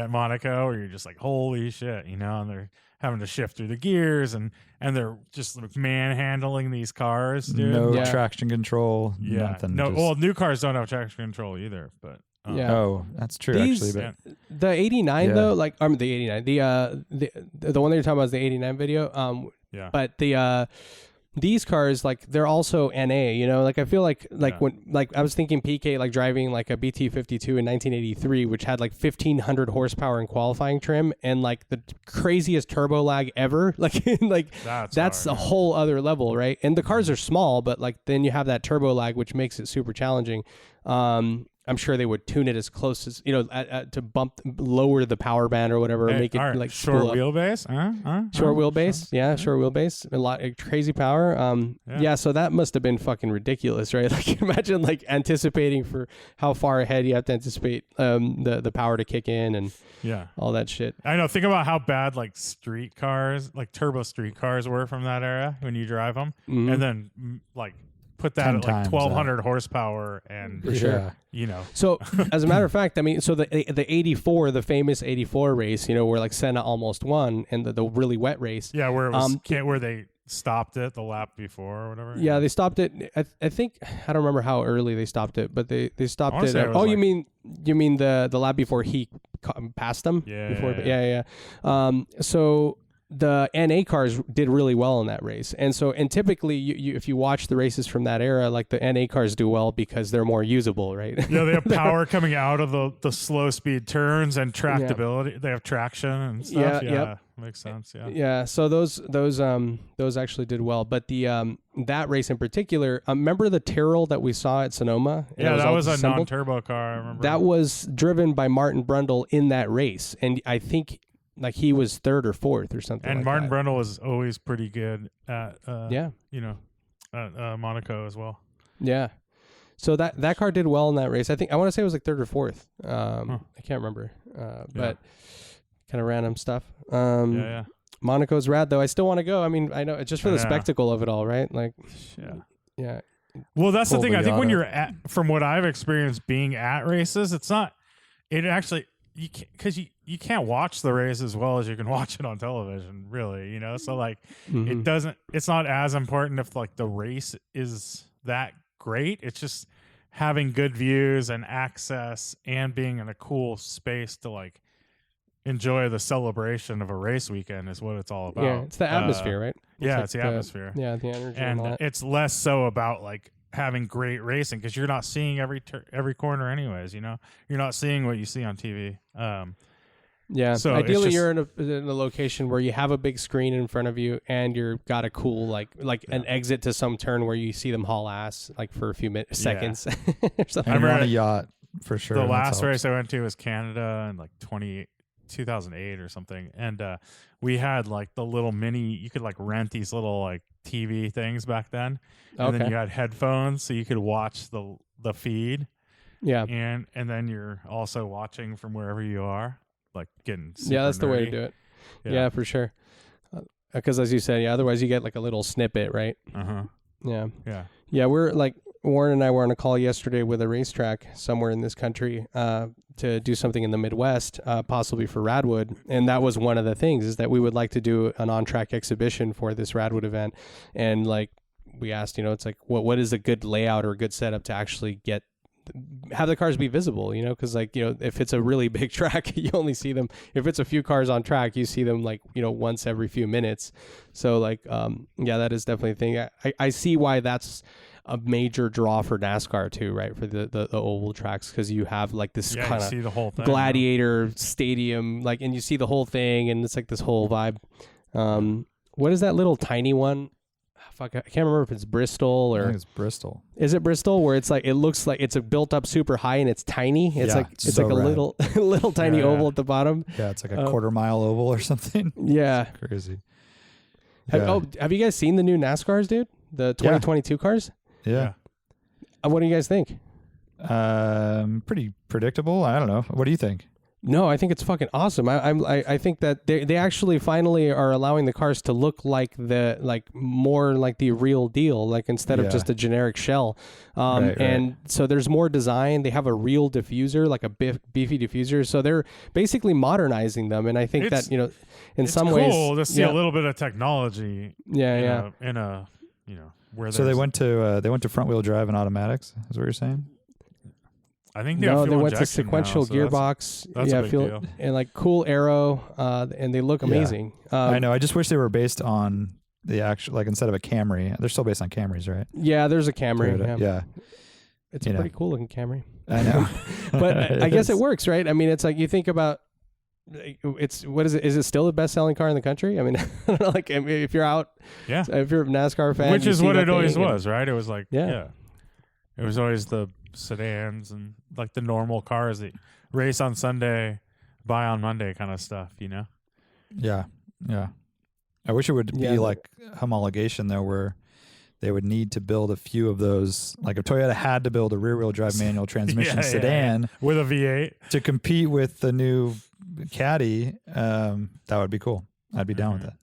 Monaco, where you're just like, holy shit, you know, and they're having to shift through the gears, and they're just like manhandling these cars, dude. No Yeah. traction control. Yeah, Nothing. no. just- Well, new cars don't have traction control either, but Yeah. Oh, that's true. These- actually, but The 89 Yeah. though, like the 89, the one that you're talking about is the 89 video. yeah. But these cars, like they're also NA, you know, like I feel like Yeah. when like I was thinking PK like driving like a BT52 in 1983, which had like 1500 horsepower in qualifying trim and like the craziest turbo lag ever. Like that's a hard. whole other level, right? And the cars are small, but like then you have that turbo lag, which makes it super challenging. I'm sure they would tune it as close as, you know, to lower the power band or whatever, Hey, make it all right, like short spool up. wheelbase, Short wheelbase, short wheelbase, a lot crazy power. Yeah. So that must have been fucking ridiculous, right? Like imagine like anticipating for how far ahead you have to anticipate the power to kick in and Yeah, all that shit. I know. Think about how bad like street cars, like turbo street cars, were from that era when you drive them, Mhm. and then like put that 10 at like times 1200 horsepower, and yeah. you know, So as a matter of fact, I mean, so the 84, the famous 84 race, you know, where like Senna almost won, and the really wet race. yeah, where it was where they stopped it the lap before or whatever. Yeah, they stopped it. I think I don't remember how early they stopped it, but they stopped wanna it. say it was Oh, like- you mean the lap before he passed them? Yeah, Before, yeah. So the NA cars did really well in that race, and typically you if you watch the races from that era, like the NA cars do well because they're more usable, right? Yeah, they have power coming out of the slow speed turns and tractability. They have traction and stuff. Yeah, yep. Makes sense. Yeah. Yeah, so those actually did well, but the that race in particular, remember the Tyrrell that we saw at Sonoma? And it Yeah, that all was a disassembled? non-turbo car. I remember That was driven by Martin Brundle in that race, and I think like he was third or fourth or something. And like Martin that. Brundle was always pretty good at Yeah, at Monaco as well. yeah. So that car did well in that race. I want to say it was like third or fourth. I can't remember, but kind of random stuff. Yeah. Monaco's rad though. I still want to go. I mean, I know it's just for the Yeah. spectacle of it all, right? Like, yeah. Well, that's the Full thing. I think when Miata. you're at, from what I've experienced being at races, it's not. It actually you can't because you can't watch the race as well as you can watch it on television. Really, you know. So like it doesn't. It's not as important if like the race is that great. It's just having good views and access and being in a cool space to like enjoy the celebration of a race weekend is what it's all about. Yeah, it's the atmosphere, right? It's the atmosphere. Yeah, the energy and all And that. it's less so about like having great racing because you're not seeing every corner anyways. You know, you're not seeing what you see on TV. Yeah. So it's ideally, just- you're in a location where you have a big screen in front of you, and you're got a cool like an exit to some turn where you see them haul ass like for a few seconds or something. I And remember on a yacht for sure. The that last helps. race I went to was Canada in like 2008 or something, and we had like the little mini. You could like rent these little like TV things back then, and then Okay. you had headphones so you could watch the feed. Yeah. and then you're also watching from wherever you are, like getting super Yeah, that's the way to nerdy. do it. Yeah, for sure. Because as you said, otherwise you get like a little snippet, right? Uh-huh. Yeah. Yeah. Yeah, we're like, Warren and I were on a call yesterday with a racetrack somewhere in this country to do something in the Midwest, possibly for Radwood. And that was one of the things, is that we would like to do an on-track exhibition for this Radwood event. And like we asked, it's like, what is a good layout or a good setup to actually have the cars be visible, because like, if it's a really big track, you only see them. If it's a few cars on track, you see them like, once every few minutes. So like, yeah, that is definitely a thing. I see why that's a major draw for NASCAR too, right? For the oval tracks, because you have like this kind see the whole thing, of gladiator stadium, like, and you see the whole thing, and it's like this whole vibe. What is that little tiny one? Fuck, I can't remember if it's Bristol or I think it's Bristol. Is it Bristol, where it's like it looks like it's built up super high and it's tiny? It's like it's so like a rad. little tiny oval at the bottom. Yeah, it's like a quarter-mile oval or something. Yeah, It's crazy. Have you guys seen the new NASCARs, dude? The 2022 cars? Yeah. What do you guys think? Pretty predictable. I don't know. What do you think? No, I think it's fucking awesome. I think that they actually finally are allowing the cars to look like more like the real deal, like instead of just a generic shell. And so there's more design. They have a real diffuser, like a beefy diffuser. So they're basically modernizing them. And I think that, in some ways, it's cool to see a little bit of technology. In a where So they went to front wheel drive and automatics. Is what you're saying? I think they went to sequential gearbox. That's a big deal. And like cool aero, and they look amazing. I know. I just wish they were based on the actual, like instead of a Camry. They're still based on Camrys, right? Yeah, there's a Camry. Yeah. It's a pretty cool looking Camry. I know. But I guess it works, right? I mean, it's like you think about. What is it? Is it still the best selling car in the country? I mean, like if you're out, if you're a NASCAR fan, which is what it always was, right? It was like, it was always the sedans and like the normal cars that race on Sunday, buy on Monday kind of stuff, Yeah. I wish it would be like homologation though, where they would need to build a few of those. Like if Toyota had to build a rear-wheel drive manual transmission sedan with a V8 to compete with the new Caddy, that would be cool. I'd be down with that.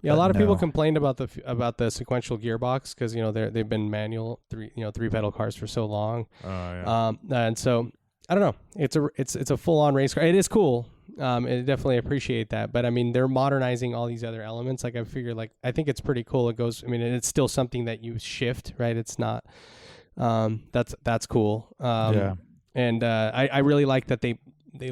Yeah, a lot of people complained about the sequential gearbox because they've been manual three pedal cars for so long. And so I don't know. It's a full on race car. It is cool. I definitely appreciate that. But I mean, they're modernizing all these other elements. Like I figure, I think it's pretty cool. It goes. I mean, it's still something that you shift, right? It's not. That's cool. And I really like that they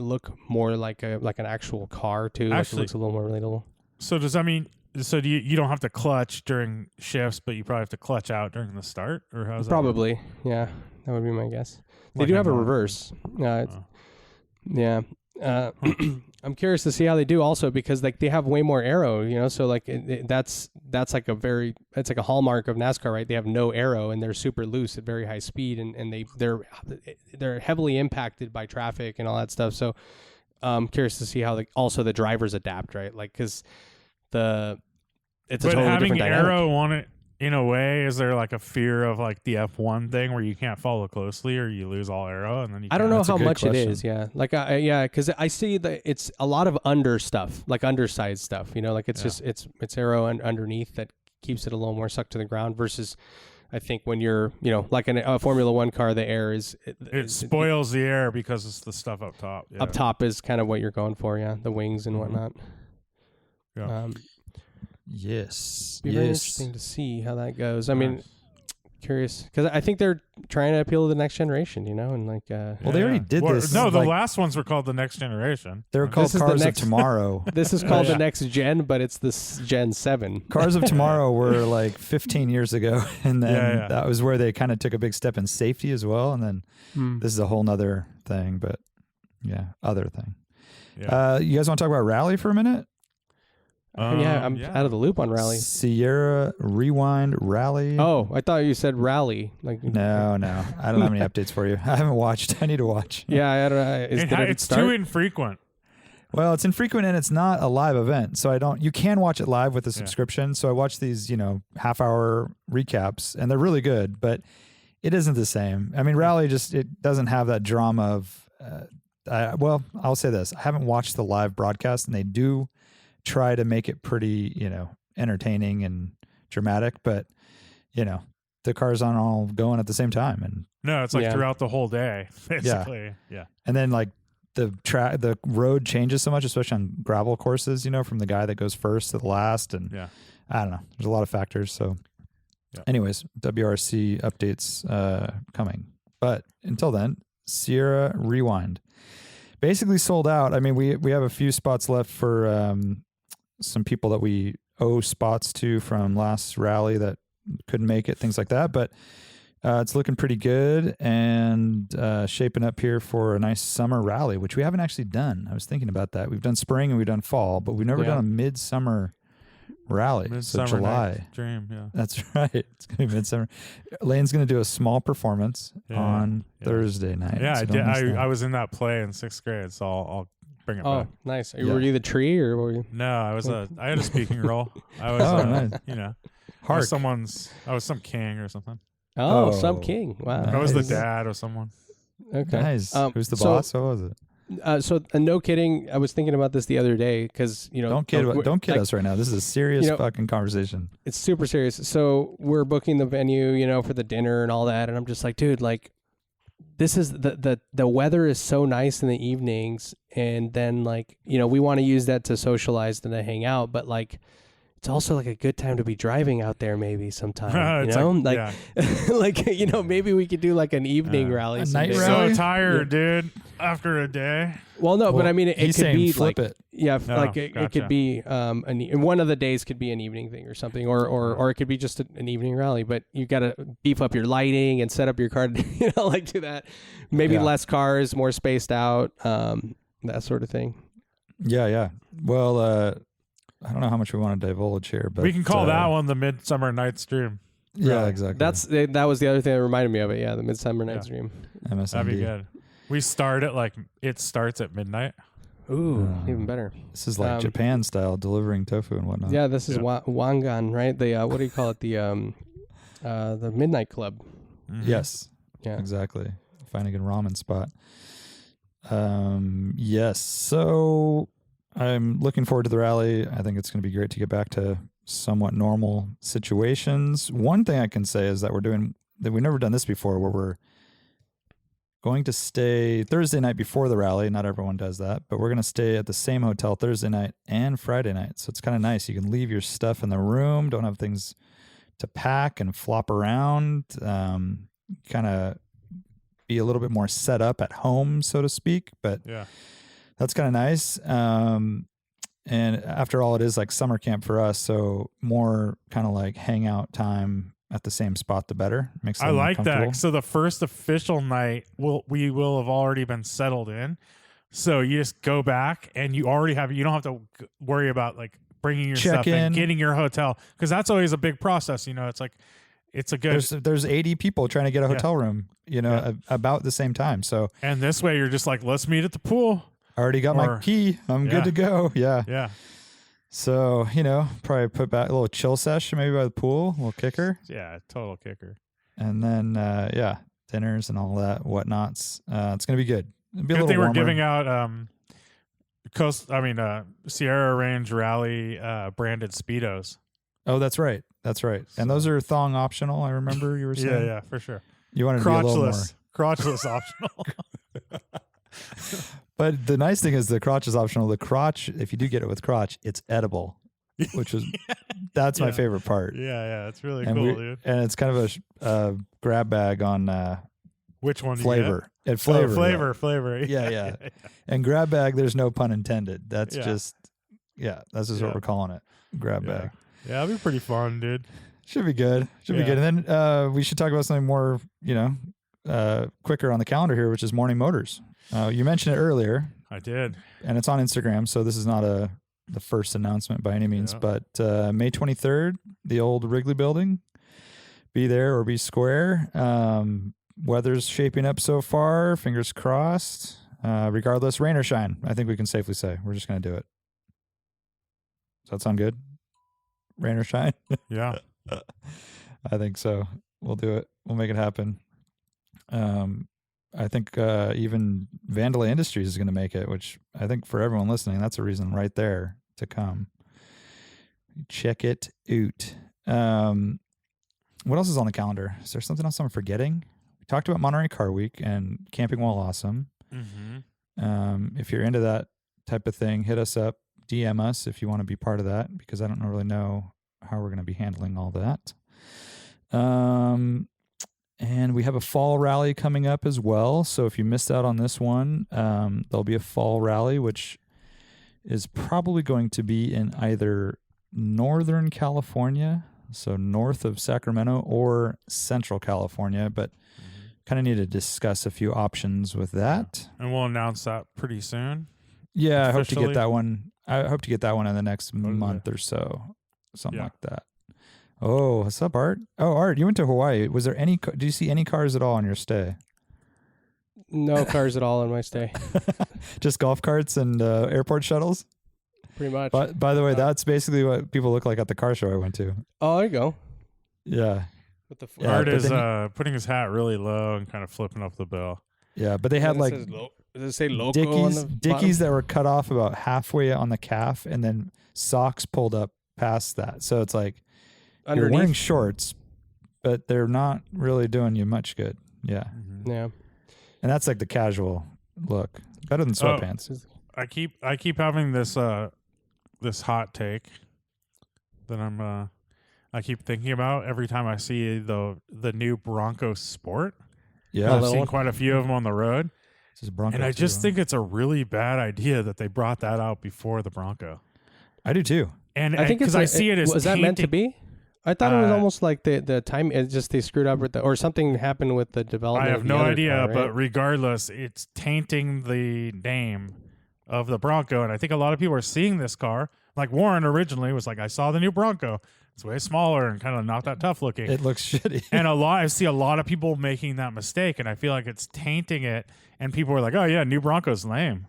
look more like an actual car too. Actually, like it looks a little more relatable. So does that mean? So do you don't have to clutch during shifts, but you probably have to clutch out during the start, or how's that? Probably, yeah, that would be my guess. They do have a reverse. Yeah. I'm curious to see how they do also because like they have way more aero, so like that's like it's like a hallmark of NASCAR, right? They have no aero and they're super loose at very high speed and they're heavily impacted by traffic and all that stuff. So I'm curious to see how also the drivers adapt, right? Like because it's a totally different dynamic. Having aero on it in a way, is there like a fear of like the F1 thing where you can't follow closely or you lose all aero and then you I don't know That's a how good much question. it is. Yeah. Like, because I see that it's a lot of under stuff, like underside stuff, like it's just, it's aero underneath that keeps it a little more sucked to the ground versus I think when you're, like in a Formula One car, the air it spoils the air because it's the stuff up top. Yeah. Up top is kind of what you're going for. Yeah. The wings and whatnot. Yeah. Yes. Be very interesting to see how that goes. I mean, curious because I think they're trying to appeal to the next generation, and like. Well, they already did this. No, the last ones were called the Next Generation. They were called Cars of Tomorrow. This is called the Next Gen, but it's the Gen 7. Cars of Tomorrow were like 15 years ago, and then that was where they kind of took a big step in safety as well. And then this is a whole nother thing, but other thing. Yeah. You guys want to talk about rally for a minute? I'm out of the loop on rally. Sierra Rewind Rally. Oh, I thought you said rally. Like no, I don't have any updates for you. I haven't watched. I need to watch. Yeah, I don't know. It's too infrequent. Well, it's infrequent and it's not a live event, so you can watch it live with a subscription. So I watch these, half-hour recaps, and they're really good. But it isn't the same. I mean, rally it doesn't have that drama of. Well, I'll say this: I haven't watched the live broadcast, and they do try to make it pretty, entertaining and dramatic, but the cars aren't all going at the same time, and No, it's like throughout the whole day, basically. Yeah. and then like the road changes so much, especially on gravel courses, from the guy that goes first to the last. And I don't know, there's a lot of factors. So anyways, WRC updates coming. But until then, Sierra Rewind basically sold out. I mean, we have a few spots left for some people that we owe spots to from last rally that couldn't make it, things like that. But it's looking pretty good and shaping up here for a nice summer rally, which we haven't actually done. I was thinking about that. We've done spring and we've done fall, but we've never done a midsummer rally. Midsummer so July. Night's Dream, yeah. That's right. It's going to be midsummer. Lane's going to do a small performance on Thursday night. Yeah, so I did. I was in that play in 6th grade, so I'll bring it back. Oh, nice. Were you the tree or were you? No, I had a speaking role. I was, nice. I was some king or something. Oh, some king. Wow. I was the dad of someone. Okay. Nice. Who's the boss? What was it? No kidding. I was thinking about this the other day because don't kid us right now. This is a serious fucking conversation. It's super serious. So we're booking the venue, for the dinner and all that, and I'm just like, dude, like, this is the weather is so nice in the evenings, and then like we want to use that to socialize and to hang out, but like. It's also like a good time to be driving out there maybe sometime, maybe we could do like an evening rrally. A night So rally? tired, dude, after a day. Well, no, but I mean, it could be flip like, it. Yeah, No, like it could be, one of the days could be an evening thing or something, or it could be just an evening rally, but you got to beef up your lighting and set up your car, like do that. Maybe less cars, more spaced out, that sort of thing. Yeah. Well, I don't know how much we want to divulge here, but we can call that one the Midsummer Night's Dream. Yeah, exactly. That was the other thing that reminded me of it. Yeah, the Midsummer Night's Dream. MSND. That'd be good. We start at it starts at midnight. Ooh, even better. This is like Japan style, delivering tofu and whatnot. Yeah, this is Wangan, right? The what do you call it? The Midnight Club. Mm-hmm. Yes. Yeah. Exactly. Finding a ramen spot. Yes. So I'm looking forward to the rally. I think it's going to be great to get back to somewhat normal situations. One thing I can say is that we've never done this before, where we're going to stay Thursday night before the rally. Not everyone does that, but we're going to stay at the same hotel Thursday night and Friday night. So it's kind of nice. You can leave your stuff in the room, don't have things to pack and flop around, kind of be a little bit more set up at home, so to speak. But that's kind of nice. And after all, it is like summer camp for us. So more kind of like hangout time at the same spot, the better. Makes it I like comfortable. that. So the first official night, we will have already been settled in. So you just go back and you don't have to worry about like bringing your stuff in, getting your hotel. Cause that's always a big process. It's like, it's a good, there's 80 people trying to get a hotel room, about the same time. So, and this way you're just like, let's meet at the pool. I already got my key. I'm good to go. Yeah. Yeah. So, probably put back a little chill session maybe by the pool, a little kicker. Yeah, total kicker. And then, dinners and all that whatnots. It's going to be good. It'll be a good little thing warmer. we're giving out, Sierra Range Rally branded Speedos. Oh, that's right. That's right. And those are thong optional, I remember you were saying. Yeah, for sure. You wanted to be a little more. Crotchless optional. But the nice thing is the crotch is optional. The crotch, if you do get it with crotch, it's edible, which is that's my favorite part. Yeah, it's really cool, dude. And it's kind of a grab bag on which one? Flavor. Flavor. Yeah. And grab bag, there's no pun intended. That's just that's just what we're calling it. Grab bag. Yeah, it'll be pretty fun, dude. Should be good. Should be good. And then we should talk about something more, quicker on the calendar here, which is Morning Motors. You mentioned it earlier. I did. And it's on Instagram, so this is not the first announcement by any means, but May 23rd, the old Wrigley building. Be there or be square. Weather's shaping up so far. Fingers crossed. Regardless, rain or shine, I think we can safely say we're just going to do it. Does that sound good? Rain or shine? Yeah. I think so. We'll do it. We'll make it happen. I think even Vandalay Industries is going to make it, which I think for everyone listening, that's a reason right there to come. Check it out. What else is on the calendar? Is there something else I'm forgetting? We talked about Monterey Car Week and Camping While Awesome. Mm-hmm. If you're into that type of thing, hit us up, DM us if you want to be part of that, because I don't really know how we're going to be handling all that. And we have a fall rally coming up as well. So if you missed out on this one, there'll be a fall rally, which is probably going to be in either Northern California, so north of Sacramento, or Central California, but kind of need to discuss a few options with that. And we'll announce that pretty soon. Yeah, I hope to Officially? get that one. I hope to get that one in the next month or so, something Yeah. like that. Oh, what's up, Art? Oh, Art, you went to Hawaii. Was there any? Did you see any cars at all on your stay? No cars at all on my stay. Just golf carts and airport shuttles. Pretty much. But by the way, that's basically what people look like at the car show I went to. Oh, there you go. Yeah, With the Yeah, Art but is then putting his hat really low and kind of flipping up the bill. yeah. But they had like does it say loco on the Dickies that were cut off about halfway on the calf, and then socks pulled up past that. So it's like you're wearing underneath? shorts, but they're not really doing you much good. Yeah, Yeah. and that's like the casual look, better than sweatpants. I keep having this this hot take that I keep thinking about every time I see the new Bronco Sport. Yeah, I've little seen one? quite a few of them on the road, this is Bronco and I too, just huh? think it's a really bad idea that they brought that out before the Bronco. I do too. And I think because it's I see it as was that meant to tainting- be? I thought it was Uh, almost like the time. It's just they screwed up with the, or something happened with the development. I have of the no other idea, car, right? but regardless, it's tainting the name of the Bronco. And I think a lot of people are seeing this car. Like Warren originally was like, I saw the new Bronco. It's way smaller and kind of not that tough looking. It looks shitty. And I see a lot of people making that mistake, and I feel like it's tainting it. And people are like, "Oh yeah, new Bronco's lame."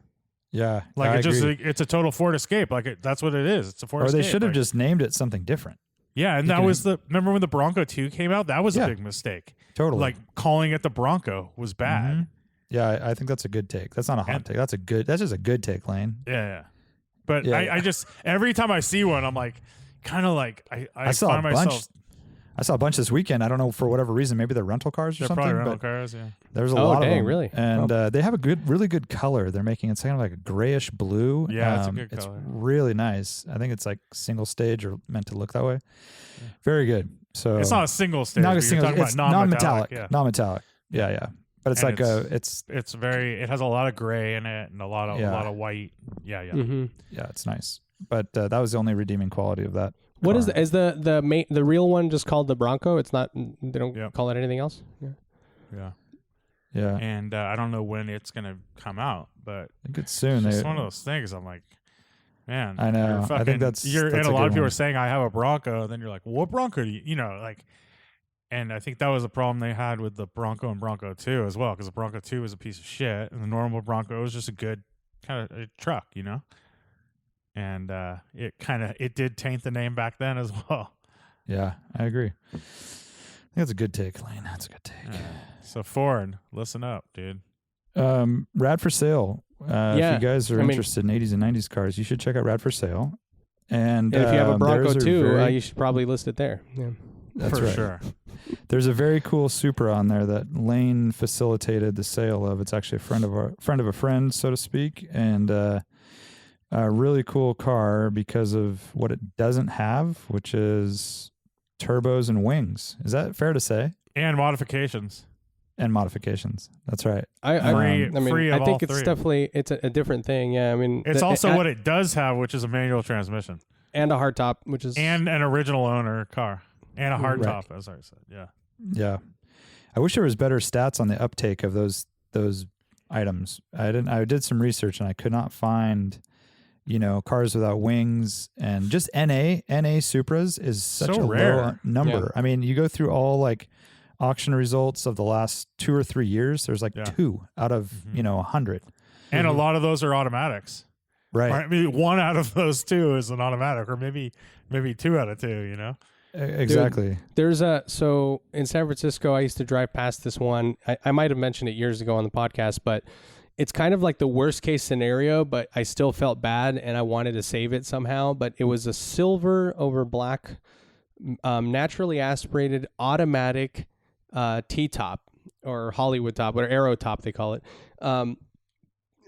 Yeah, Like I it just agree. it's a total Ford Escape. Like that's what it is. It's a Ford Or Escape. they should have Like, just named it something different. yeah. And you that can- was remember when the Bronco 2 came out? That was Yeah. a big mistake. Totally. Like calling it the Bronco was bad. Mhm. Yeah, I think that's a good take. That's not a hot And- take. That's just a good take, Lane. Yeah. But Yeah. I just every time I see one, I'm like, kind of like I saw find a bunch. myself. I saw a bunch this weekend. I don't know for whatever reason. Maybe they're rental cars or They're something. probably rental But cars. Yeah. there's a Oh, lot dang, of them. really? And they have a really good color. They're making it's kind of like a grayish blue. Yeah, it's a good It's color. really nice. I think it's like single stage or meant to look that way. Very good. So It's not a single stage. not a but single. You're talking It's about non-metallic. Yeah. Non-metallic. Yeah. But it's And like it's It's very. It has a lot of gray in it and a lot of white. Yeah. Mm-hmm. yeah, it's nice. But that was the only redeeming quality of that. What is car. the real one just called the Bronco? It's not. They don't Yep. call it anything else. Yeah. Yeah. Yeah, And I don't know when it's gonna come out, but I think it's soon. it's just They- one of those things. I'm like, man, I know. you're I think fucking- that's and a a lot good of people one. are saying I have a Bronco. And then you're like, well, what Bronco do you know, like? And I think that was a problem they had with the Bronco and Bronco 2 as well, because the Bronco 2 was a piece of shit, and the normal Bronco was just a good kind of a truck, you know. And it did taint the name back then as well. Yeah, I agree. I think that's a good take, Lane. That's a good take. So Ford, listen up, dude. Rad for Sale. If Yeah, you guys are I mean- interested in 80s and 90s cars, you should check out Rad for Sale. And And if you have a Bronco there's too, very- you should probably list it there. Yeah. that's for right. sure. There's a very cool Supra on there that Lane facilitated the sale of. It's actually a friend of a friend, so to speak, and a really cool car because of what it doesn't have, which is turbos and wings. Is that fair to say? And modifications. And modifications. That's right. I Free- mean, free I of think all it's three. definitely it's a different thing. Yeah, I mean, It's also what it does have, which is a manual transmission and a hardtop, which is and an original owner car and a hard Right. top, as I said. Yeah. Yeah. I wish there was better stats on the uptake of those items. I did some research and I could not find, cars without wings, and just NA Supras is such So a rare. low number. Yeah. I mean, you go through all like auction results of the last 2 or 3 years, there's like Yeah. 2 out of, Mhm. 100. And a lot of those are automatics. Right. Or maybe one out of those two is an automatic, or maybe 2 out of 2, you know? Exactly. Dude, there's so in San Francisco, I used to drive past this one. I might have mentioned it years ago on the podcast, but it's kind of like the worst case scenario, but I still felt bad and I wanted to save it somehow. But it was a silver over black, naturally aspirated automatic T-top or Hollywood top, or Aero top they call it.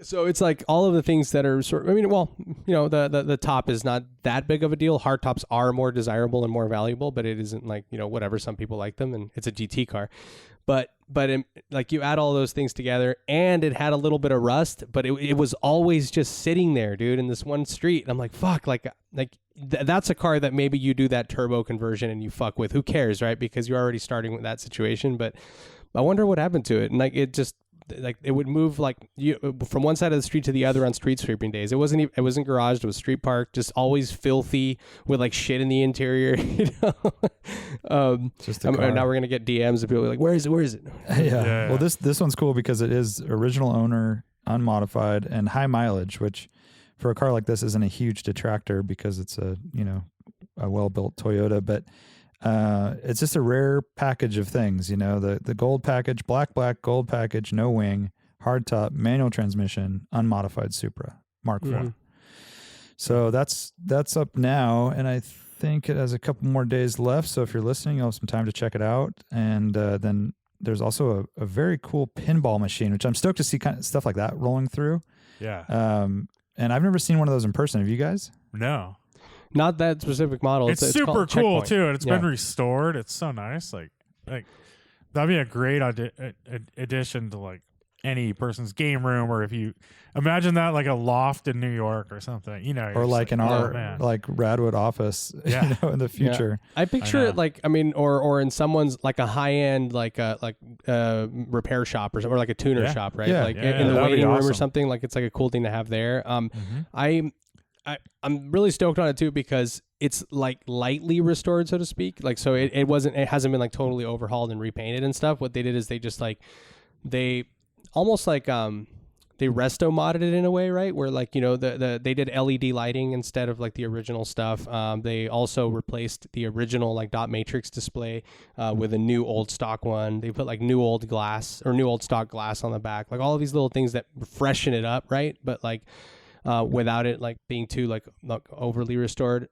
So it's like all of the things that are sort of, I mean, well, you know, the top is not that big of a deal. Hard tops are more desirable and more valuable, but it isn't like, you know, whatever, some people like them and it's a GT car. But like you add all those things together and it had a little bit of rust, but it was always just sitting there, dude, in this one street. And I'm like, fuck, that's a car that maybe you do that turbo conversion and you fuck with. Who cares, right? Because you're already starting with that situation. But I wonder what happened to it. And like it just, like it would move like you from one side of the street to the other on street sweeping days. It wasn't garaged. It was street parked, just always filthy with like shit in the interior. You know, Just a car. now we're gonna get DMs of people like, where is it? Yeah. Well, this one's cool because it is original owner, unmodified, and high mileage, which for a car like this isn't a huge detractor because it's a well built Toyota, but. It's just a rare package of things, you know, the gold package, black, gold package, no wing, hard top, manual transmission, unmodified Supra, Mark IV. Mm-hmm. So that's up now, and I think it has a couple more days left. So if you're listening, you'll have some time to check it out. And then there's also a very cool pinball machine, which I'm stoked to see kind of stuff like that rolling through. Yeah. And I've never seen one of those in person. Have you guys? No. Not that specific model. It's super called cool Checkpoint. too, and it's Yeah. been restored. It's so nice. Like that'd be a great addition to like any person's game room, or if you imagine that like a loft in New York or something, you know, Or like in our man. like Radwood office, Yeah. you know, in the future. I picture it like, I mean, or in someone's like a high end like repair shop or like a tuner shop, right? Yeah. Like Yeah, in the that'd be waiting room or awesome. something. Like it's like a cool thing to have there. I'm really stoked on it too because it's like lightly restored, so to speak. Like, so it hasn't been like totally overhauled and repainted and stuff. What they did is they just like, they almost like, they resto modded it in a way, right? Where like, you know, they did LED lighting instead of like the original stuff. They also replaced the original like dot matrix display with a new old stock one. They put like new old stock glass on the back, like all of these little things that freshen it up, right? But like, without it like being too like overly restored.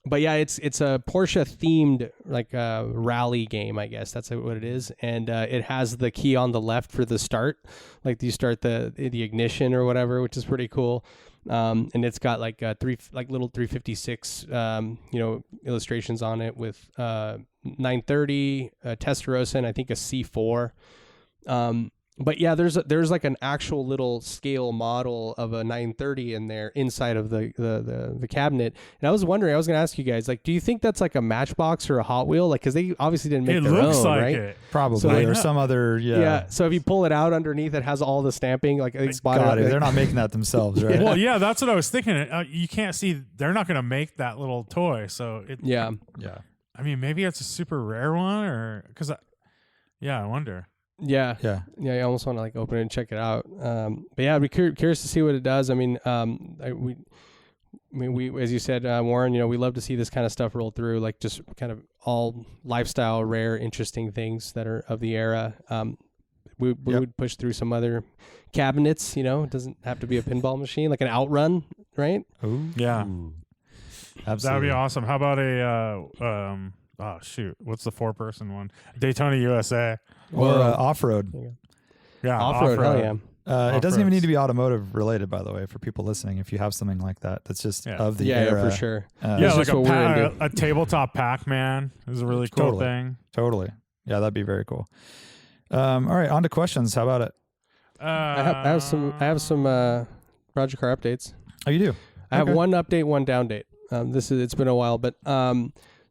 But yeah, it's a Porsche themed like rally game, I guess that's what it is, and it has the key on the left for the start, like you start the ignition or whatever, which is pretty cool. And it's got like little 356 illustrations on it with 930 Testarossa and I think a C4. But yeah, there's like an actual little scale model of a 930 in there inside of the cabinet. And I was wondering, I was going to ask you guys, like, do you think that's like a Matchbox or a Hot Wheel? Like, because they obviously didn't make It their looks own, like right? it. Probably, So, or some other, Yeah. So if you pull it out underneath, it has all the stamping. Like, it's God, they're not making that themselves, right? Well, yeah, that's what I was thinking. You can't see; they're not going to make that little toy. So Yeah. I mean, maybe it's a super rare one, or because, I wonder. Yeah. I almost want to like open it and check it out. But yeah, I'd be curious to see what it does. I mean, we as you said, Warren, you know, we love to see this kind of stuff roll through, like just kind of all lifestyle, rare, interesting things that are of the era. We would push through some other cabinets, you know, it doesn't have to be a pinball machine, like an Outrun, right? Ooh. Yeah. Absolutely. That'd be awesome. How about what's the 4-person one? Daytona USA. Or off-road. Yeah, Off-road, hell yeah. It doesn't even need to be automotive related, by the way, for people listening. If you have something like that, that's just of the era. Yeah, for sure. Yeah, That's like just what we're into. a tabletop Pac-Man is a really cool Totally. thing. Totally. Yeah, that'd be very cool. All right, on to questions. How about it? I have some Project Car updates. Oh, you do? I have Okay. one update, one down date. It's been a while, but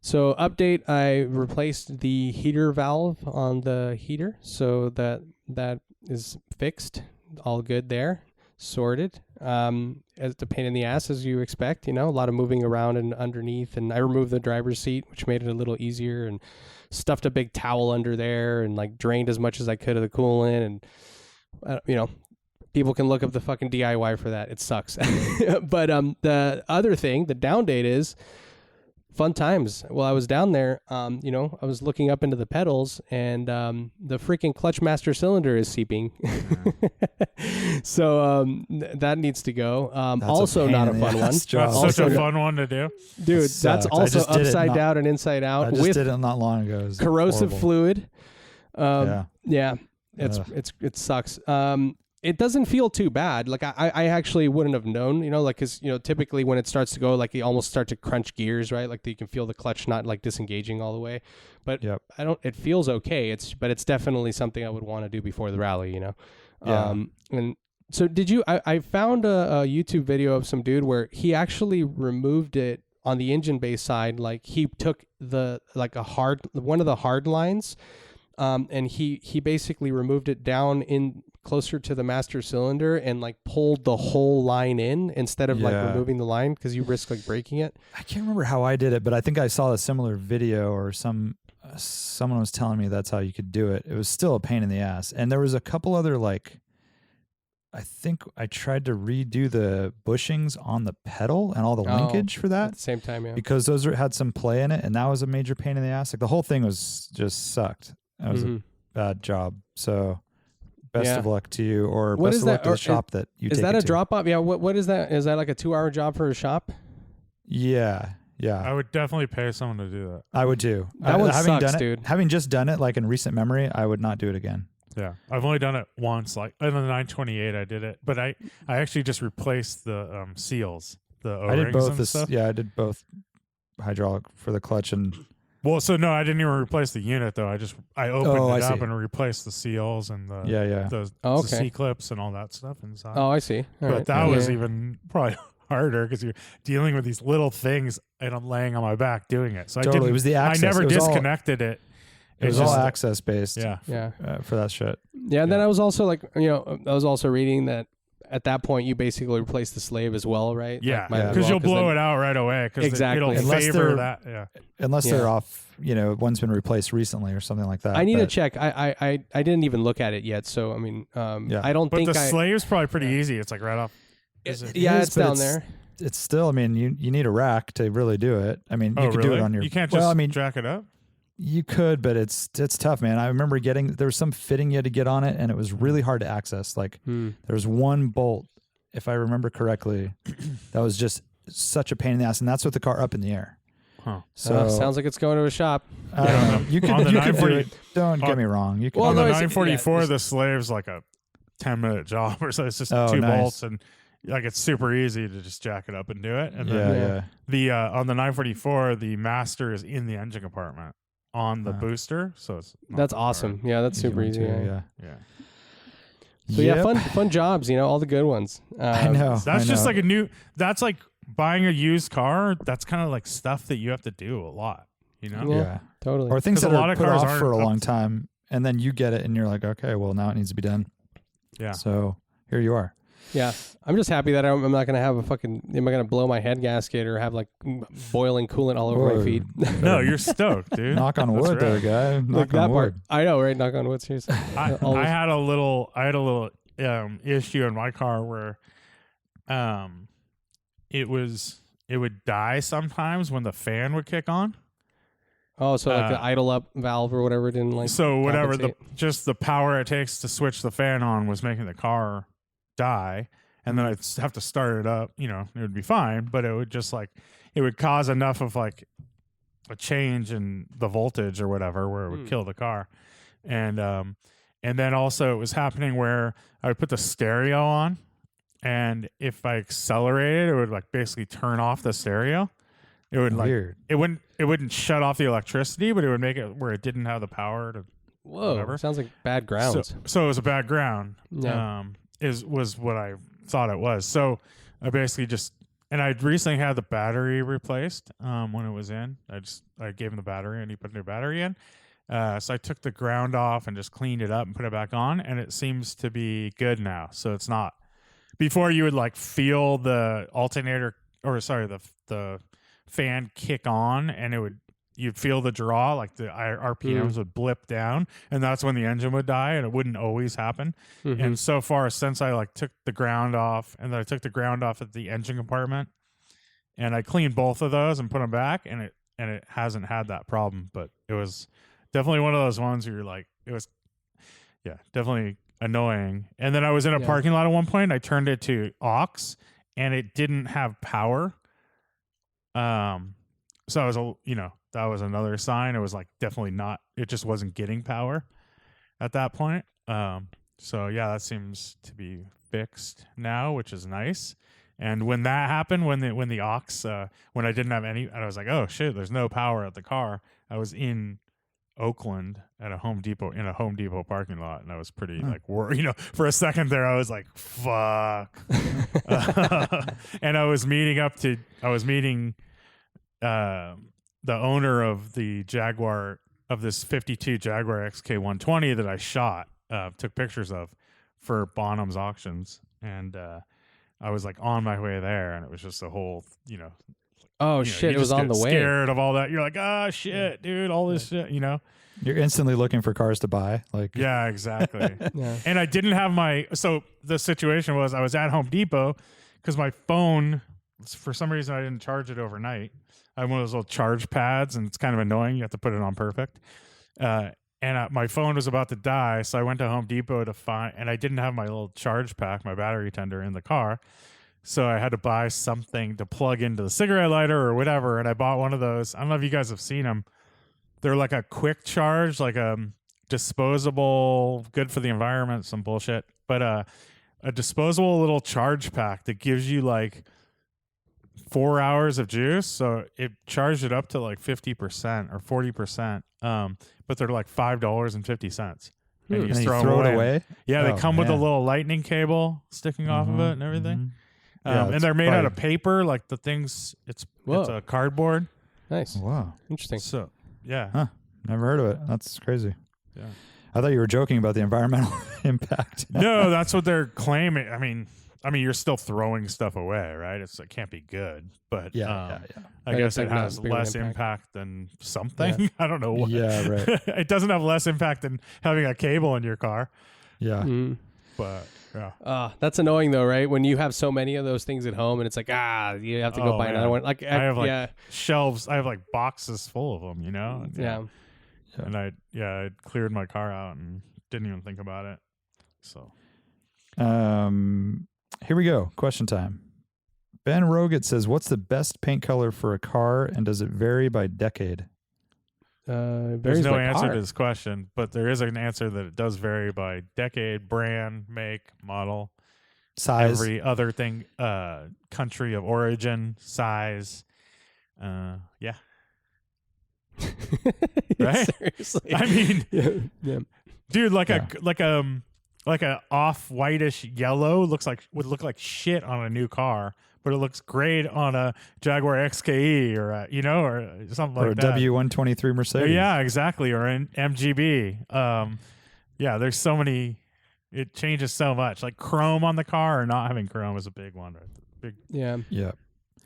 so update, I replaced the heater valve on the heater, so that is fixed, all good there, sorted. It's a pain in the ass, as you expect, you know, a lot of moving around and underneath, and I removed the driver's seat, which made it a little easier, and stuffed a big towel under there, and like drained as much as I could of the coolant, and you know, people can look up the fucking DIY for that. It sucks. But the other thing, the down date is fun times. Well, I was down there, you know, I was looking up into the pedals, and the freaking clutch master cylinder is seeping. So that needs to go. Also not a fun one. That's such a fun one to do. Dude, that's also upside down and inside out. I just did it not long ago. It was corrosive horrible. fluid. Yeah. It sucks. It doesn't feel too bad. Like I actually wouldn't have known, you know, like, cause you know, typically when it starts to go, like you almost start to crunch gears, right? Like you can feel the clutch not like disengaging all the way, but it feels okay. But it's definitely something I would want to do before the rally, you know? Yeah. And so I found a YouTube video of some dude where he actually removed it on the engine bay side. Like he took one of the hard lines, and he basically removed it down in closer to the master cylinder and like pulled the whole line in instead of like removing the line, because you risk like breaking it. I can't remember how I did it, but I think I saw a similar video, or someone was telling me that's how you could do it. It was still a pain in the ass. And there was a couple other, like, I think I tried to redo the bushings on the pedal and all the linkage for that at the same time, because those had some play in it, and that was a major pain in the ass. Like the whole thing was just sucked. That was a bad job. So best of luck to you, or best of luck to the shop that you take it to. Is that a drop off? Yeah. What is that? Is that like a 2-hour job for a shop? Yeah. I would definitely pay someone to do that. I would too. That one having sucks, done it, dude. Having just done it like in recent memory, I would not do it again. Yeah, I've only done it once. Like in the 928, I did it, but I actually just replaced the seals, the O-rings. I did both. And stuff. Yeah, I did both hydraulic for the clutch and. Well, so no, I didn't even replace the unit though. I opened it up see. and replaced the seals and the the C clips and all that stuff inside. Oh, I see. But that was even probably harder because you're dealing with these little things, and I'm laying on my back doing it. So totally. It was the access. I never disconnected it. It was all access based. Yeah. For that shit. Yeah. And then I was also like, you know, I was also reading that at that point you basically replace the slave as well, right? Yeah. Because you'll blow it out right away. Exactly. It'll favor that. Yeah. Unless they're off, you know, one's been replaced recently or something like that. I need to check. I didn't even look at it yet. So, I mean, I don't think the slave's probably pretty easy. It's like right off. It's down there. It's still, I mean, you need a rack to really do it. I mean, you could do it on your. You can't just jack it up? You could, but it's tough, man. I remember there was some fitting you had to get on it, and it was really hard to access. Like there was one bolt, if I remember correctly, that was just such a pain in the ass, and that's with the car up in the air. Huh. So sounds like it's going to a shop. You could do it. Don't get me wrong. You could. On the 944, the slave's like a 10-minute job or so. It's just two bolts, and like it's super easy to just jack it up and do it. And then the on the 944, the master is in the engine compartment on the booster, so it's that's awesome. Yeah, that's super easy. Yeah. So fun jobs. You know, all the good ones. I know. That's just like that's like buying a used car. That's kind of like stuff that you have to do a lot. You know? Yeah, totally. Or things that are put off for a long time, and then you get it, and you're like, okay, well now it needs to be done. Yeah. So here you are. Yeah, I'm just happy that I'm not going to have am I going to blow my head gasket or have like boiling coolant all over my feet? No, you're stoked, dude. Knock on wood there, guy. Knock on wood. I know, right? Knock on wood, seriously. I had a little issue in my car where it would die sometimes when the fan would kick on. Oh, so like the idle up valve or whatever didn't like. So whatever just the power it takes to switch the fan on was making the car die, and then I'd have to start it up. You know, it would be fine, but it would just like it would cause enough of like a change in the voltage or whatever where it would kill the car, and then also it was happening where I would put the stereo on, and if I accelerated, it would like basically turn off the stereo. It would Weird. It wouldn't shut off the electricity, but it would make it where it didn't have the power to. Whoa, whatever. Sounds like bad grounds. So it was a bad ground. Yeah. Was what I thought it was. So I basically and I recently had the battery replaced when it was in. I gave him the battery and he put a new battery in. So I took the ground off and just cleaned it up and put it back on, and it seems to be good now. So it's not. Before you would like feel the the fan kick on, and you'd feel the draw, like the RPMs would blip down, and that's when the engine would die, and it wouldn't always happen. And so far since I like took the ground off, and then I took the ground off at the engine compartment, and I cleaned both of those and put them back, and and it hasn't had that problem. But it was definitely one of those ones where you're like, it was, definitely annoying. And then I was in a parking lot at one point. I turned it to aux, and it didn't have power. So I was, that was another sign. It was like definitely not. It just wasn't getting power at that point. So yeah, that seems to be fixed now, which is nice. And when that happened, when the aux, when I didn't have any, I was like, oh shit, there's no power at the car. I was in Oakland at a Home Depot, in a Home Depot parking lot, and I was pretty like worried. For a second there, I was like, fuck. And I was meeting the owner of the Jaguar, of this 52 Jaguar XK120 that I shot, took pictures of for Bonham's auctions, and I was like on my way there, and it was just a whole, oh shit, it was on the way. Scared of all that. You're like, ah, shit, dude, all this shit, You're instantly looking for cars to buy. Like, yeah, exactly. Yeah. And I didn't have so the situation was I was at Home Depot because my phone, for some reason, I didn't charge it overnight. I have one of those little charge pads, and it's kind of annoying. You have to put it on perfect. And my phone was about to die, so I went to Home Depot and I didn't have my little charge pack, my battery tender in the car. So I had to buy something to plug into the cigarette lighter or whatever, and I bought one of those. I don't know if you guys have seen them. They're like a quick charge, like a disposable, good for the environment, some bullshit. But a disposable little charge pack that gives you like 4 hours of juice. So it charged it up to like 50% or 40%. But they're like $5.50. And you and throw you throw them it away? Yeah, they Oh, come with a man. little lightning cable sticking off of it and everything. Yeah, And it's they're made out probably- of paper, like the things. It's Whoa. a cardboard. Nice. Wow. Interesting. So yeah, Huh. Never heard of it. That's crazy. yeah. I thought you were joking about the environmental impact. No, that's what they're claiming. I mean, you're still throwing stuff away, right? It can't be good, but Yeah. I But guess it's it like has not big of an less impact. impact than something. I don't know what. Yeah, right. It doesn't have less impact than having a cable in your car, Yeah. Mm. but yeah. That's annoying though, right? When you have so many of those things at home, and it's like, you have to go buy yeah. another one. Like I have like yeah, shelves. I have like boxes full of them, And, yeah. And I cleared my car out and didn't even think about it. So Here we go. Question time. Ben Roget says, "What's the best paint color for a car, and does it vary by decade?" there's Varies no by answer car. to this question, but there is an answer that it does vary by decade, brand, make, model, Size. every other thing, country of origin, size. Yeah. Right? Seriously. I mean, yeah. dude, like a off whitish yellow would look like shit on a new car, but it looks great on a Jaguar XKE or or something or like a that. W123 Mercedes. Yeah, exactly, or an MGB. Yeah, there's so many. It changes so much. Like chrome on the car or not having chrome is a big one. Right? Yeah. Yeah.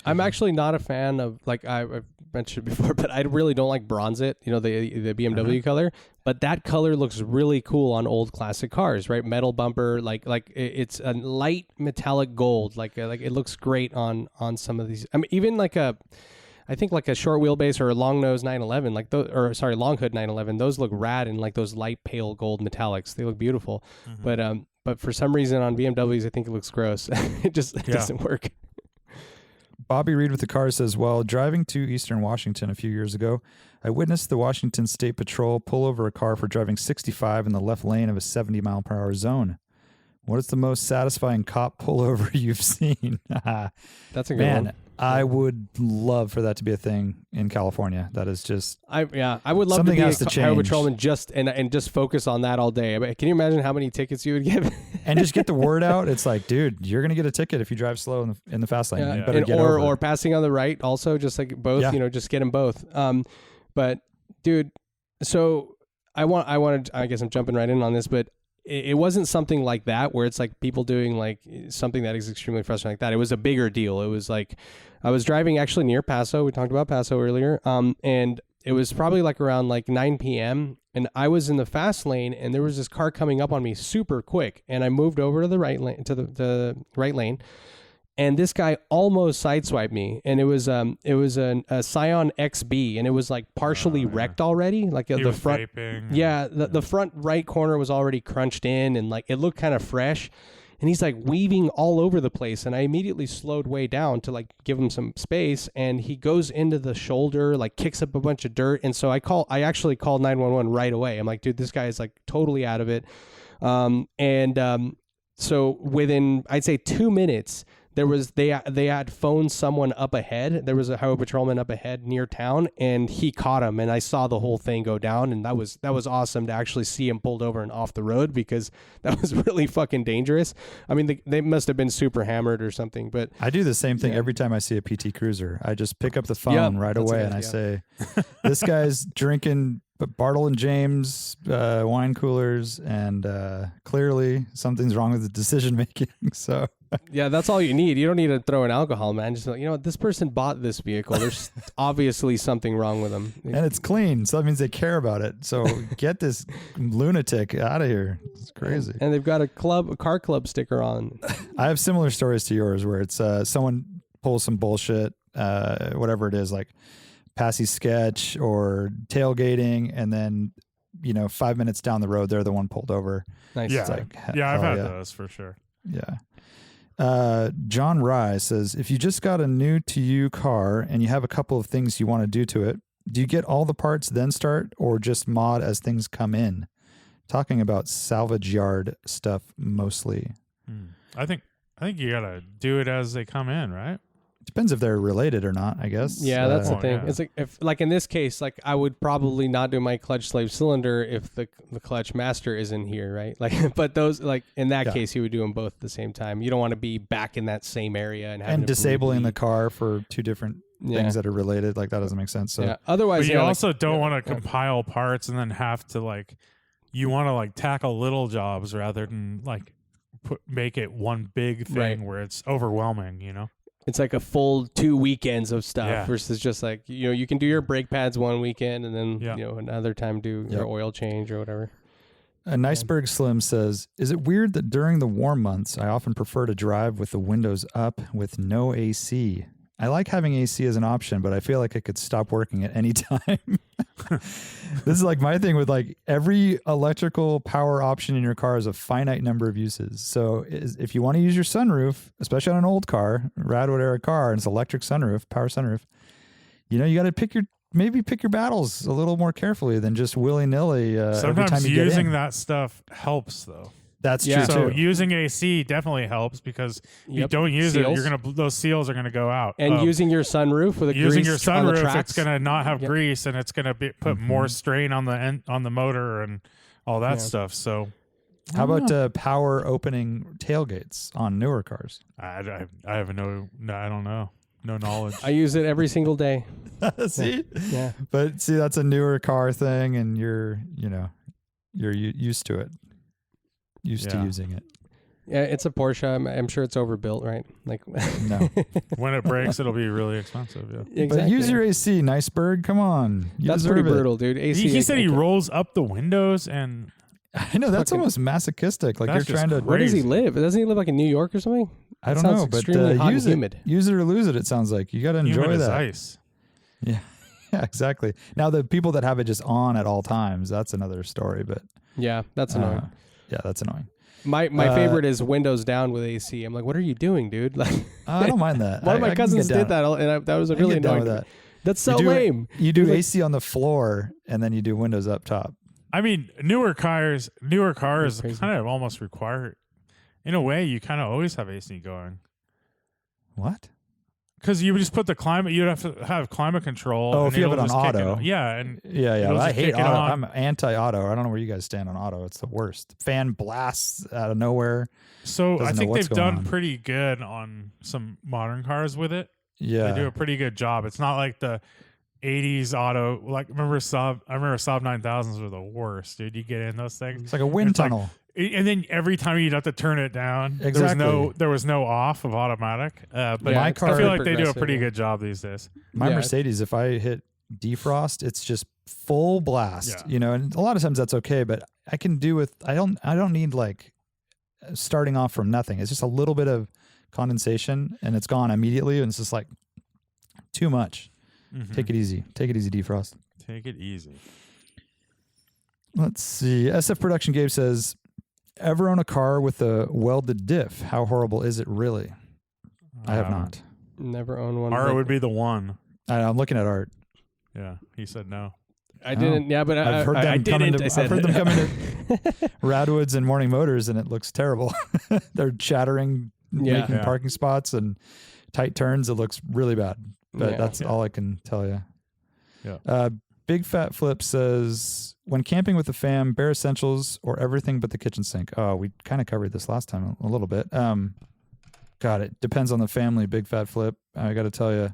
I'm actually not a fan of, like I've mentioned before, but I really don't like bronze it, the BMW color. But that color looks really cool on old classic cars, right? Metal bumper, like it's a light metallic gold, like it looks great on some of these. I mean, even I think like a short wheelbase or a long nose 911, long hood 911, those look rad in like those light pale gold metallics. They look beautiful. But for some reason on BMWs, I think it looks gross. It doesn't work. Bobby Reed with the car says, "While driving to Eastern Washington a few years ago, I witnessed the Washington State Patrol pull over a car for driving 65 in the left lane of a 70-mile-per-hour zone. What is the most satisfying cop pullover you've seen?" That's a good Man, one. I would love for that to be a thing in California. That is just I would love Something to be has to a highway change. patrolman and just focus on that all day. I mean, can you imagine how many tickets you would give? and just get the word out. It's like, dude, you're gonna get a ticket if you drive slow in the fast lane. You better get over. or passing on the right also, just like both, just get them both. But dude, so I guess I'm jumping right in on this, but it wasn't something like that where it's like people doing like something that is extremely frustrating like that. It was a bigger deal. It was like I was driving actually near Paso. We talked about Paso earlier. And it was probably like around like 9 p.m. and I was in the fast lane and there was this car coming up on me super quick. And I moved over to the right lane, and this guy almost sideswiped me, and it was a Scion XB, and it was like partially wrecked already, like the front. Yeah, the front right corner was already crunched in, and like it looked kind of fresh. And he's like weaving all over the place, and I immediately slowed way down to like give him some space, and he goes into the shoulder, like kicks up a bunch of dirt, and so I actually called 911 right away. I'm like, dude, this guy is like totally out of it. So within, I'd say 2 minutes, they had phoned someone up ahead. There was a highway patrolman up ahead near town, and he caught him, and I saw the whole thing go down, and that was awesome to actually see him pulled over and off the road, because that was really fucking dangerous. I mean, they must have been super hammered or something, but I do the same thing every time I see a PT Cruiser. I just pick up the phone right away and I say, this guy's drinking Bartle and James wine coolers, and clearly something's wrong with the decision making. So yeah, that's all you need. You don't need to throw in alcohol, man. Just like, this person bought this vehicle. There's obviously something wrong with them, and it's clean, so that means they care about it. So get this lunatic out of here. It's crazy. And they've got a car club sticker on. I have similar stories to yours, where it's someone pulls some bullshit, whatever it is, like passy sketch or tailgating, and then 5 minutes down the road they're the one pulled over. Nice. Yeah, it's like, I've had those for sure. Yeah. John Rye says, if you just got a new to you car and you have a couple of things you want to do to it, do you get all the parts then start, or just mod as things come in? Talking about salvage yard stuff mostly. I think you gotta do it as they come in, right? Depends if they're related or not, I guess. Yeah, that's the thing. Yeah. It's like, if like in this case, like I would probably not do my clutch slave cylinder if the clutch master is in here, right? Like, but those, like in that case, you would do them both at the same time. You don't want to be back in that same area and disabling the car for two different things that are related. Like that doesn't make sense. So otherwise, but you also don't want to compile parts and then have to you want to tackle little jobs rather than make it one big thing where it's overwhelming, It's like a full 2 weekends of stuff versus just like, you can do your brake pads one weekend and then, another time do your oil change or whatever. Niceberg Slim says, is it weird that during the warm months, I often prefer to drive with the windows up with no AC? I like having AC as an option, but I feel like it could stop working at any time. This is like my thing with every electrical power option in your car is a finite number of uses. So if you want to use your sunroof, especially on an old car, Radwood era car, and it's electric sunroof, power sunroof, you got to pick your battles a little more carefully than just willy-nilly. Sometimes every time you using get in. that stuff helps though. That's true So too. using AC definitely helps, because if you don't use it, those seals are gonna go out. And using your sunroof with using your sunroof, it's gonna not have grease, and it's gonna put more strain on the motor and all that stuff. So, how about power opening tailgates on newer cars? I have I don't know, no knowledge. I use it every single day. See, yeah, but see, that's a newer car thing, and you're used to it. Used to using it. Yeah, it's a Porsche. I'm sure it's overbuilt, right? No. When it breaks, it'll be really expensive. Yeah. Exactly. But use your AC, Niceberg. Come on, that's pretty brutal, dude. AC. He said he rolls up the windows, and I know that's almost masochistic. Like that's you're trying to. Where does he live? Doesn't he live in New York or something? I don't know, but use humid. Use it or lose it. It sounds like you got to enjoy humid that. as ice. Yeah, yeah, exactly. Now the people that have it just on at all times, that's another story. But yeah, that's annoying. Yeah, that's annoying. My favorite is windows down with AC. I'm like, what are you doing, dude? I don't mind that. One of my cousins did that, and that was really annoying. That. That's so lame. You do AC on the floor, and then you do windows up top. I mean, newer cars kind of almost require, in a way, you kind of always have AC going. What? Because you would just put the climate, you'd have to have climate control. Oh, if you have it on auto. Yeah. Well, I hate auto. I'm anti-auto. I don't know where you guys stand on auto. It's the worst. Fan blasts out of nowhere. So I think they've done pretty good on some modern cars with it. Yeah. They do a pretty good job. It's not like the 80s auto. I remember Saab 9000s were the worst, dude. You get in those things. It's like a wind tunnel. And then every time you'd have to turn it down. Exactly. There was no off of automatic. But my car, I feel like they do a pretty good job these days. My Mercedes, if I hit defrost, it's just full blast. And a lot of times that's okay, but I can do with I don't need starting off from nothing. It's just a little bit of condensation, and it's gone immediately, and it's just like too much. Mhm. Take it easy, defrost. Take it easy. Let's see. SF Production Gabe says, ever own a car with a welded diff? How horrible is it really? I have not. Never owned one. Art would be the one. I'm looking at Art. Yeah, he said no. I didn't. Yeah, but I've heard them I come didn't. into, I said I've heard them come into Radwoods and Morning Motors, and it looks terrible. They're chattering, making Yeah. parking spots and tight turns. It looks really bad. But Yeah. that's all I can tell you. Yeah. Big Fat Flip says, when camping with the fam, bare essentials or everything but the kitchen sink. Oh, we kind of covered this last time a little bit. God, it depends on the family, Big Fat Flip. I got to tell you,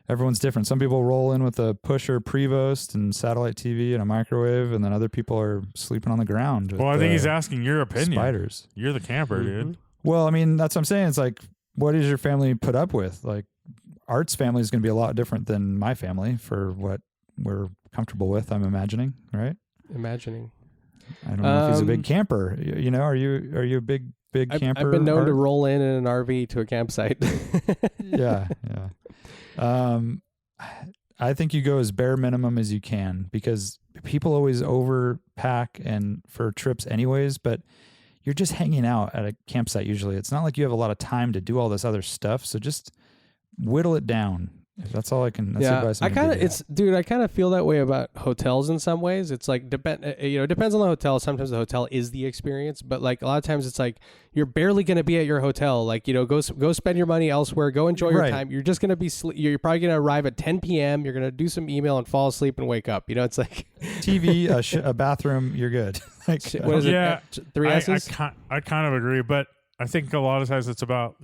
everyone's different. Some people roll in with a pusher Prevost and satellite TV and a microwave, and then other people are sleeping on the ground. Well, I think he's asking your opinion. Spiders. You're the camper, dude. Well, I mean, that's what I'm saying. It's like, what does your family put up with? Like, Art's family is going to be a lot different than my family for what we're comfortable with, I'm imagining, right? Imagining. I don't know if he's a big camper. You know, are you a big camper? I've been known Art? to roll in an RV to a campsite. Yeah. I think you go as bare minimum as you can, because people always overpack and for trips anyways, but you're just hanging out at a campsite usually. It's not like you have a lot of time to do all this other stuff, so just whittle it down. That's all I can. That's advice I I'm kind gonna of give you. I kind of feel that way about hotels in some ways. It's like it depends on the hotel. Sometimes the hotel is the experience, but like a lot of times it's like you're barely going to be at your hotel. Like, go spend your money elsewhere. Go enjoy your time. You're just going to be you're probably going to arrive at 10 p.m. You're going to do some email and fall asleep and wake up. You know, it's like TV, a bathroom, you're good. Like, what is Yeah, it? 3 S's? I kind of agree, but I think a lot of times it's about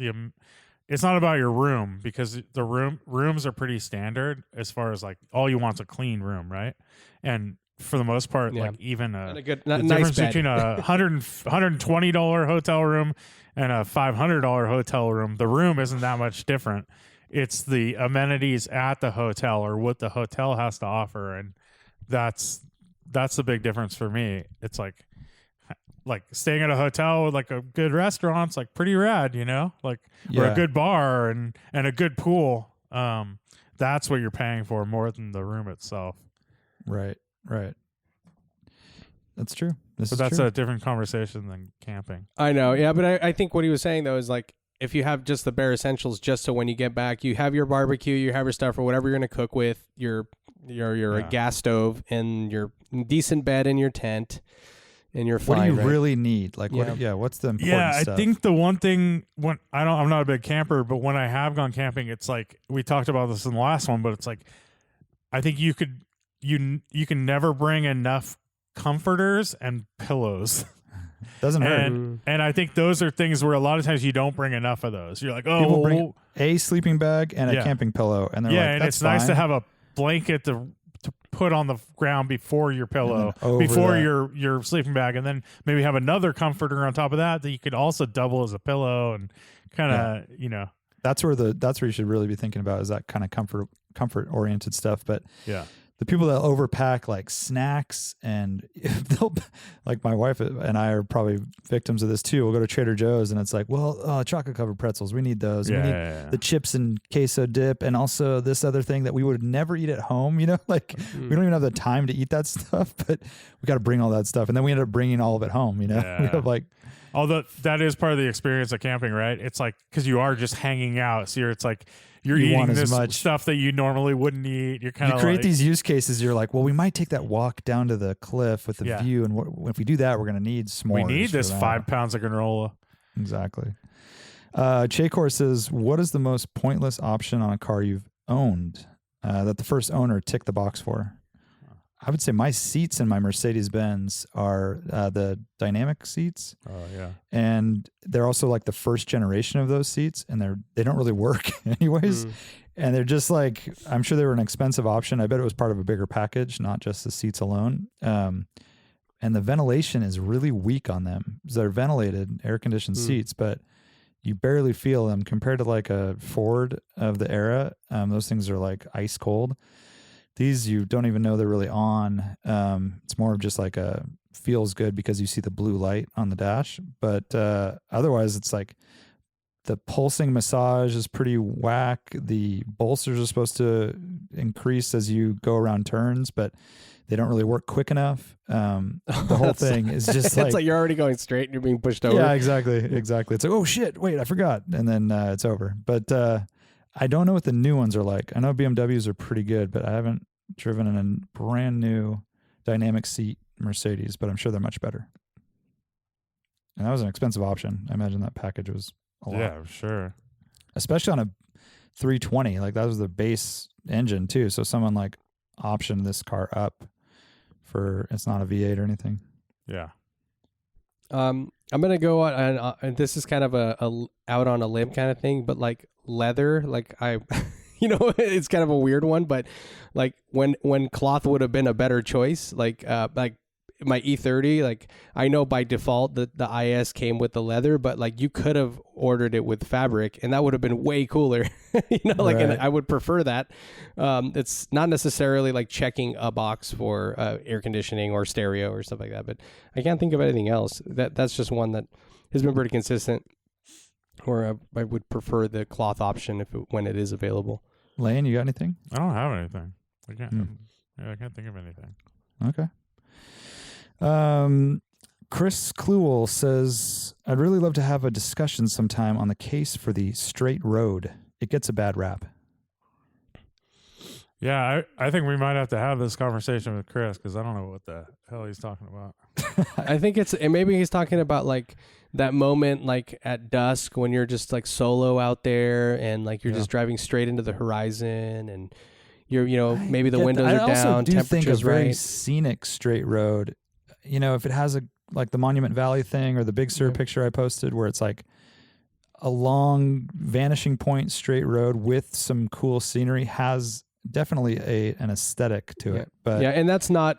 it's not about your room, because the rooms are pretty standard as far as like all you want's a clean room, right? And for the most part, like even a the nice difference bed. between a $120 hotel room and a $500 hotel room, the room isn't that much different. It's the amenities at the hotel or what the hotel has to offer, and that's the big difference for me. It's like staying at a hotel with like a good restaurant's like pretty rad, you know, like or a good bar and a good pool. That's what you're paying for more than the room itself. Right. That's true. But that's a different conversation than camping. I know, yeah, but I think what he was saying though is like if you have just the bare essentials, just so when you get back, you have your barbecue, you have your stuff or whatever you're going to cook with, your gas stove and your decent bed in your tent. And you're fine. What do you right? really need? Like, what's the important stuff? I think the one thing I'm not a big camper, but when I have gone camping, it's like we talked about this in the last one, but it's like I think you can never bring enough comforters and pillows. Doesn't hurt. And I think those are things where a lot of times you don't bring enough of those. You're like, people bring a sleeping bag and a camping pillow, and they're like, and that's it's nice fine. to have a blanket to put on the ground before your pillow, before your sleeping bag, and then maybe have another comforter on top of that you could also double as a pillow and kind of that's where you should really be thinking about, is that kind of comfort oriented stuff. But the people that overpack like snacks, and they'll, like my wife and I are probably victims of this too. We'll go to Trader Joe's and it's like, well, chocolate covered pretzels, we need those. We need the chips and queso dip, and also this other thing that we would never eat at home. You know, like we don't even have the time to eat that stuff, but we got to bring all that stuff, and then we end up bringing all of it home. You know, we have like. Although that is part of the experience of camping, right? It's like because you are just hanging out, so you're eating this stuff that you normally wouldn't eat. You're kind of create these use cases. You're like, well, we might take that walk down to the cliff with the view, and if we do that, we're going to need s'mores. We need this 5 pounds of granola. Exactly. Chakor says, what is the most pointless option on a car you've owned that the first owner ticked the box for? I would say my seats in my Mercedes-Benz are the dynamic seats. Oh, yeah. And they're also like the first generation of those seats, and they don't really work anyways. And they're just like, I'm sure they were an expensive option. I bet it was part of a bigger package, not just the seats alone. And the ventilation is really weak on them. They're ventilated, air-conditioned seats, but you barely feel them compared to like a Ford of the era. Those things are like ice cold. These, you don't even know they're really on. It's more of just like feels good because you see the blue light on the dash. But otherwise, it's like The pulsing massage is pretty whack. The bolsters are supposed to increase as you go around turns, but they don't really work quick enough. The whole thing is just it's like you're already going straight and you're being pushed over. Yeah, exactly. It's like, oh shit, wait, I forgot. And then it's over. But I don't know what the new ones are like. I know BMWs are pretty good, but I haven't driven in a brand new dynamic seat Mercedes, but I'm sure they're much better. And that was an expensive option. I imagine that package was a lot. Yeah, sure. Especially on a 320. Like that was the base engine too. So someone like optioned this car up for, it's not a V8 or anything. Yeah. I'm gonna go on, and this is kind of a out on a limb kind of thing, but like leather, like I, it's kind of a weird one, but like when cloth would have been a better choice, like my E30, like I know by default the IS came with the leather, but like you could have ordered it with fabric, and that would have been way cooler, like, right. and I would prefer that. It's not necessarily like checking a box for air conditioning or stereo or stuff like that, but I can't think of anything else. That's just one that has been pretty consistent, where I would prefer the cloth option when it is available. Lane, you got anything? I don't have anything. I can't think of anything. Okay. Chris Kluel says, I'd really love to have a discussion sometime on the case for the straight road. It gets a bad rap. Yeah, I think we might have to have this conversation with Chris, because I don't know what the hell he's talking about. I think and maybe he's talking about like that moment like at dusk when you're just like solo out there and like you're just driving straight into the horizon, and you're maybe the windows are down, I also do think a temperature's very right. scenic straight road, if it has like the Monument Valley thing or the Big Sur picture I posted where it's like a long vanishing point straight road with some cool scenery, has definitely an aesthetic to it. But and that's not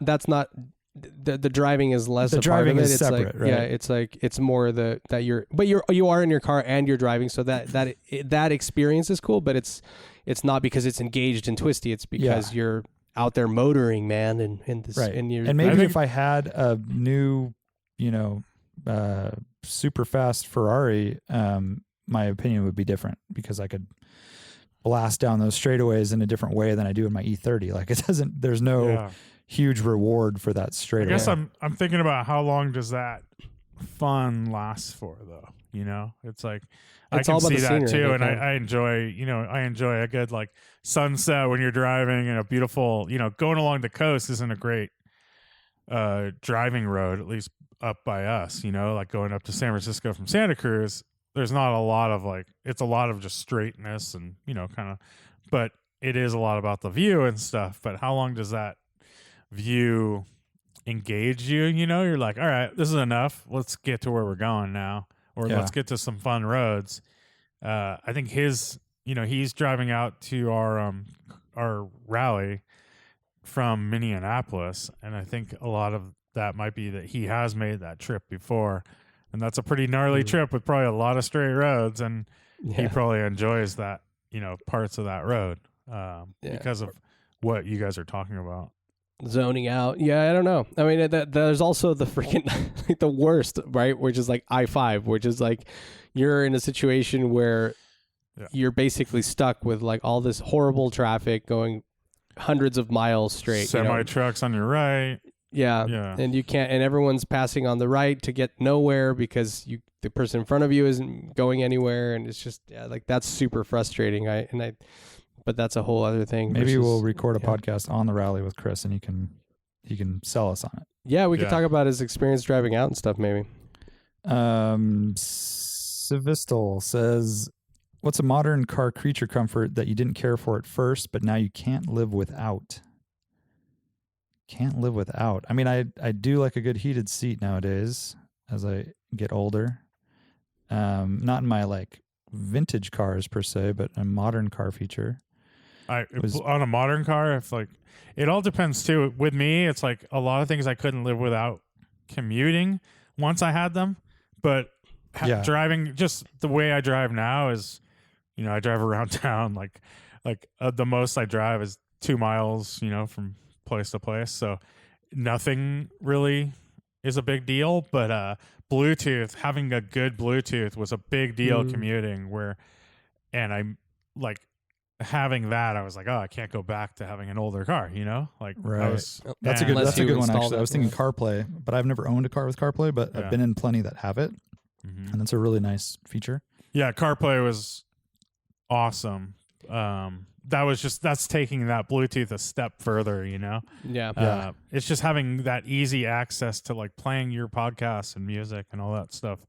the driving is less. The a part of driving it. is It's separate, like, right? Yeah, it's like it's more you are in your car and you're driving, so that experience is cool. But it's not because it's engaged and twisty. It's because you're out there motoring, man, and this right. and maybe if I had a new, super fast Ferrari, my opinion would be different because I could blast down those straightaways in a different way than I do in my E30. Like there's no huge reward for that straightaway. I guess I'm thinking about how long does that fun last for, though. It's like It's I all can about see the that scenery, too, and I enjoy a good like sunset when you're driving, and a beautiful, going along the coast isn't a great driving road, at least up by us. Like going up to San Francisco from Santa Cruz, there's not a lot of like, it's a lot of just straightness and kind of, but it is a lot about the view and stuff. But how long does that view engage you? You're like, all right, this is enough. Let's get to where we're going now, or let's get to some fun roads. I think he's driving out to our rally from Minneapolis, and I think a lot of that might be that he has made that trip before, and that's a pretty gnarly trip with probably a lot of straight roads, and he probably enjoys that, parts of that road because of what you guys are talking about. Zoning out. Yeah, I don't know. I mean, there's also the freaking like the worst, right? Which is like I-5, which is like you're in a situation where you're basically stuck with like all this horrible traffic going hundreds of miles straight. Semi trucks on your right. Yeah. And you can't, and everyone's passing on the right to get nowhere because the person in front of you isn't going anywhere, and it's just like that's super frustrating. But that's a whole other thing. Maybe we'll record a podcast on the rally with Chris, and he can sell us on it. Yeah, we could talk about his experience driving out and stuff, maybe. Civistal says, what's a modern car creature comfort that you didn't care for at first, but now you can't live without? Can't live without. I mean, I do like a good heated seat nowadays as I get older. Not in my like vintage cars per se, but a modern car feature. On a modern car, if like, it all depends too. With me, it's like a lot of things I couldn't live without commuting once I had them, but driving, just the way I drive now is, I drive around town like the most I drive is 2 miles, from place to place. So nothing really is a big deal, but Bluetooth, having a good Bluetooth was a big deal Mm. commuting and I'm like having that, I was like, oh, I can't go back to having an older car, Like Right. I was, That's a and- good. Unless That's a you good one installed actually. I it, was thinking yeah. CarPlay, but I've never owned a car with CarPlay. But Yeah. I've been in plenty that have it, Mhm. and that's a really nice feature. Yeah, CarPlay was awesome. That's taking that Bluetooth a step further, Yeah. It's just having that easy access to like playing your podcasts and music and all that stuff,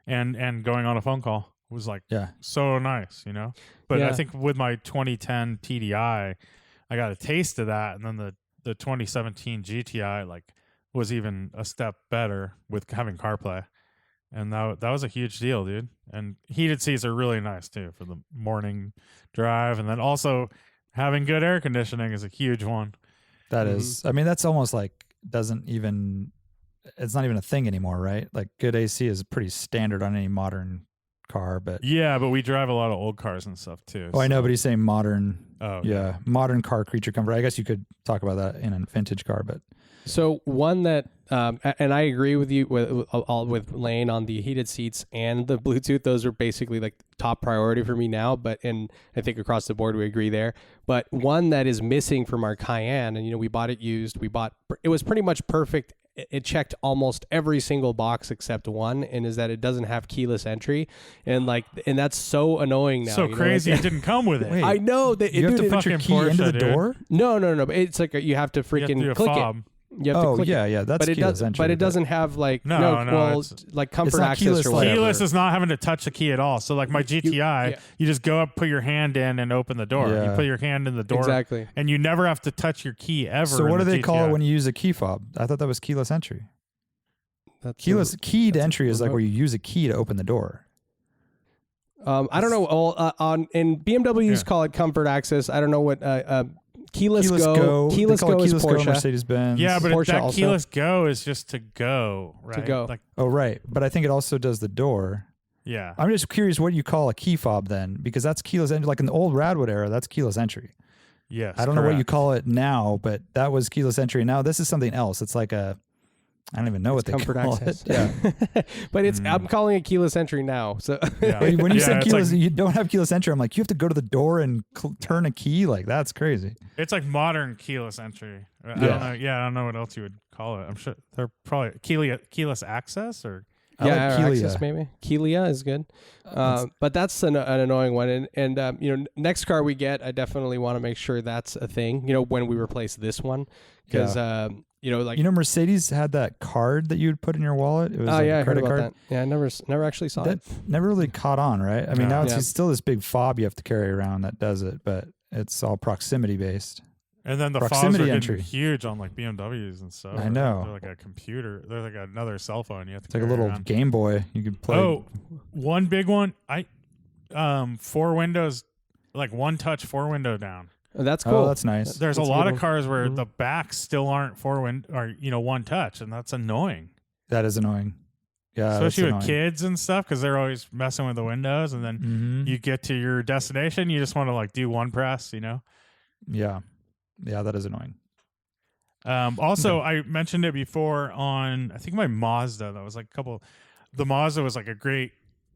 and going on a phone call was like Yeah. so nice, But I Yeah. think with my 2010 TDI, I got a taste of that, and then the 2017 GTI like was even a step better with having CarPlay, and that was a huge deal, dude. And heated seats are really nice too for the morning drive, and then also having good air conditioning is a huge one. That Mhm. is. I mean, that's almost like doesn't even. It's not even a thing anymore, right? Like good AC is pretty standard on any modern car, but Yeah, but we drive a lot of old cars and stuff too. I know, so- but he's saying modern. Oh Yeah, modern car creature comfort. I guess you could talk about that in a vintage car, but So one that, and I agree with you with Lane on the heated seats and the Bluetooth. Those are basically like top priority for me now. And I think across the board we agree there. But one that is missing from our Cayenne, and we bought it used. It was pretty much perfect. It checked almost every single box except one, and is that it doesn't have keyless entry, and that's so annoying now. so crazy it didn't come with it. Wait, I know that you have to dude, put your fucking key into Porsche, the dude. door. No. But it's like you have to You have to freaking do a click fob. it. You have to Oh click yeah, it. yeah, that's But it keyless does. entry. But it doesn't have like No, like it's comfort not access keyless or like- whatever. Keyless is not having to touch the key at all. So like my GTI, you just go up, put your hand in, and open the door. Yeah. You put your hand in the door, Exactly. and you never have to touch your key ever. So in what do the they call GTI. it when you use a key fob? I thought that was keyless entry. That's Keyless keyed that's a entry is like remote. where you use a key to open the door. I don't know. In BMWs Yeah. call it comfort access. I don't know what keyless Keyless go. They Keyless call it go is keyless go, Porsche. Mercedes Benz. Yeah, but Porsche that also. keyless go is just to go, right? go. Like, Oh right, but I think it also does the door. yeah. I'm just curious what you call a key fob then, because that's keyless entry. Like in the old Radwood era, that's keyless entry. Yes. I don't know what you correct. call it now, but that was keyless entry. Now this is something else. It's like I don't even know what they Comfort call access. it. Yeah. But I'm calling it keyless entry now. So Yeah. But when you Yeah, said it's keyless, like, you don't have keyless entry. I'm like, you have to go to the door and turn a key. Like that's crazy. it's like modern keyless entry. I don't Yeah. know. Yeah, I don't know what else you would call it. I'm sure they're probably keyless access or. I like yeah, Keelia. access maybe. Keelia is good. But that's an annoying one. And next car we get, I definitely want to make sure that's a thing. When we replace this one, because Mercedes had that card that you would put in your wallet. It was like I a heard credit about card. that. Yeah, I never actually saw That it. never really caught on, right? I mean, No. now it's Yeah. still this big fob you have to carry around that does it, but it's all proximity based. And then the fobs are Proximity getting entry. huge on like BMWs and stuff. I know. They're like a computer. They're like another cell phone. You have to It's like a carry little around. Game Boy you could play. Oh, one big one. 4 windows, like one touch 4 window down. That's cool. Oh, that's nice. There's That's a a lot good of one. cars where Mhm. the backs still aren't one touch, and that's annoying. That is annoying. Yeah, Especially with that's kids and stuff, because they're always messing with the windows, and then annoying. you get to your destination, you just want to like do one press, Yeah, that is annoying. Also, I mentioned it before on, I think my Mazda. That was like the Mazda was like a great.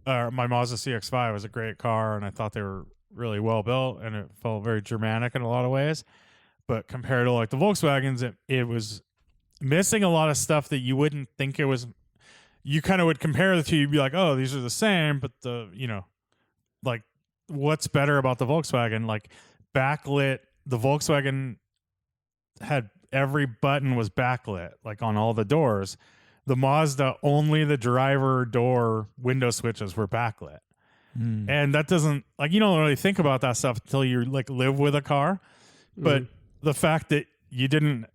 My Mazda CX-5 was a great car, and I thought they were really well built, and it felt very Germanic in a lot of ways. But compared to like the Volkswagens, it was missing a lot of stuff that you wouldn't think it was. You kind of would compare the two. You'd be like, oh, these are the same, but like what's better about the Volkswagen? Like backlit, the Volkswagen had every button was backlit, like on all the doors. The Mazda, only the driver door window switches were backlit. Mm. And that doesn't, like, you don't really think about that stuff until you like live with a car. But the fact that you didn't,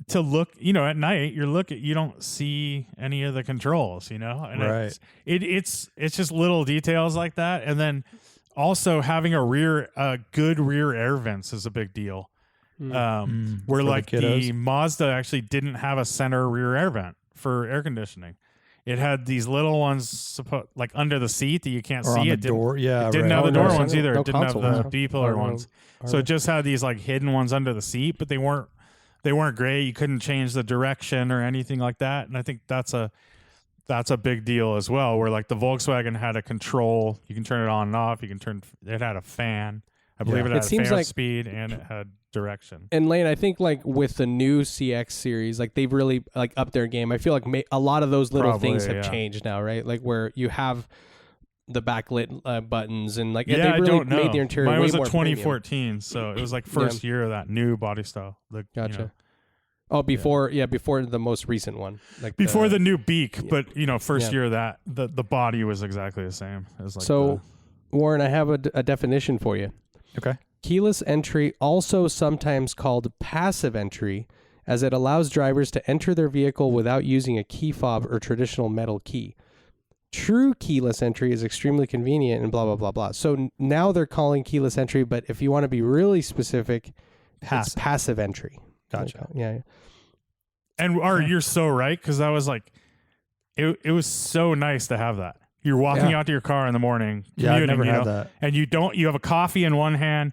to look, at night, you don't see any of the controls, and Right. it's just little details like that. And then also having a good rear air vents is a big deal. Where For the like the kiddos. Mazda actually didn't have a center rear air vent for air conditioning. It had these little ones like under the seat that you can't Or see. on the It didn't, door. Yeah, it didn't right. have the Oh, door no, ones either. no It didn't have console the ones. B-pillar Or no- ones. or So no- it just had these like hidden ones under the seat, but they weren't great. You couldn't change the direction or anything like that. And I think that's that's a big deal as well. Where like the Volkswagen had a control, you can turn it on and off. It had a fan. I believe it had a fan of speed and it had direction. And Lane, I think like with the new CX series, like they've really like upped their game. I feel like a lot of those little things have changed now, right? Like where you have the backlit buttons and like they really made the interior. Mine was way a more 2014, premium. so it was like first year of that new body style. Gotcha. You know. Oh, before the most recent one, like before the new beak, but first year of that the body was exactly the same. It was like Warren, I have a definition for you. Okay. Keyless entry, also sometimes called passive entry, as it allows drivers to enter their vehicle without using a key fob or traditional metal key. True keyless entry is extremely convenient and blah, blah, blah, blah. So now they're calling keyless entry, but if you want to be really specific, it's passive entry. Gotcha. Yeah. And you're so right, because I was like, it was so nice to have that. You're walking out to your car in the morning, I've never had that. And you have a coffee in one hand,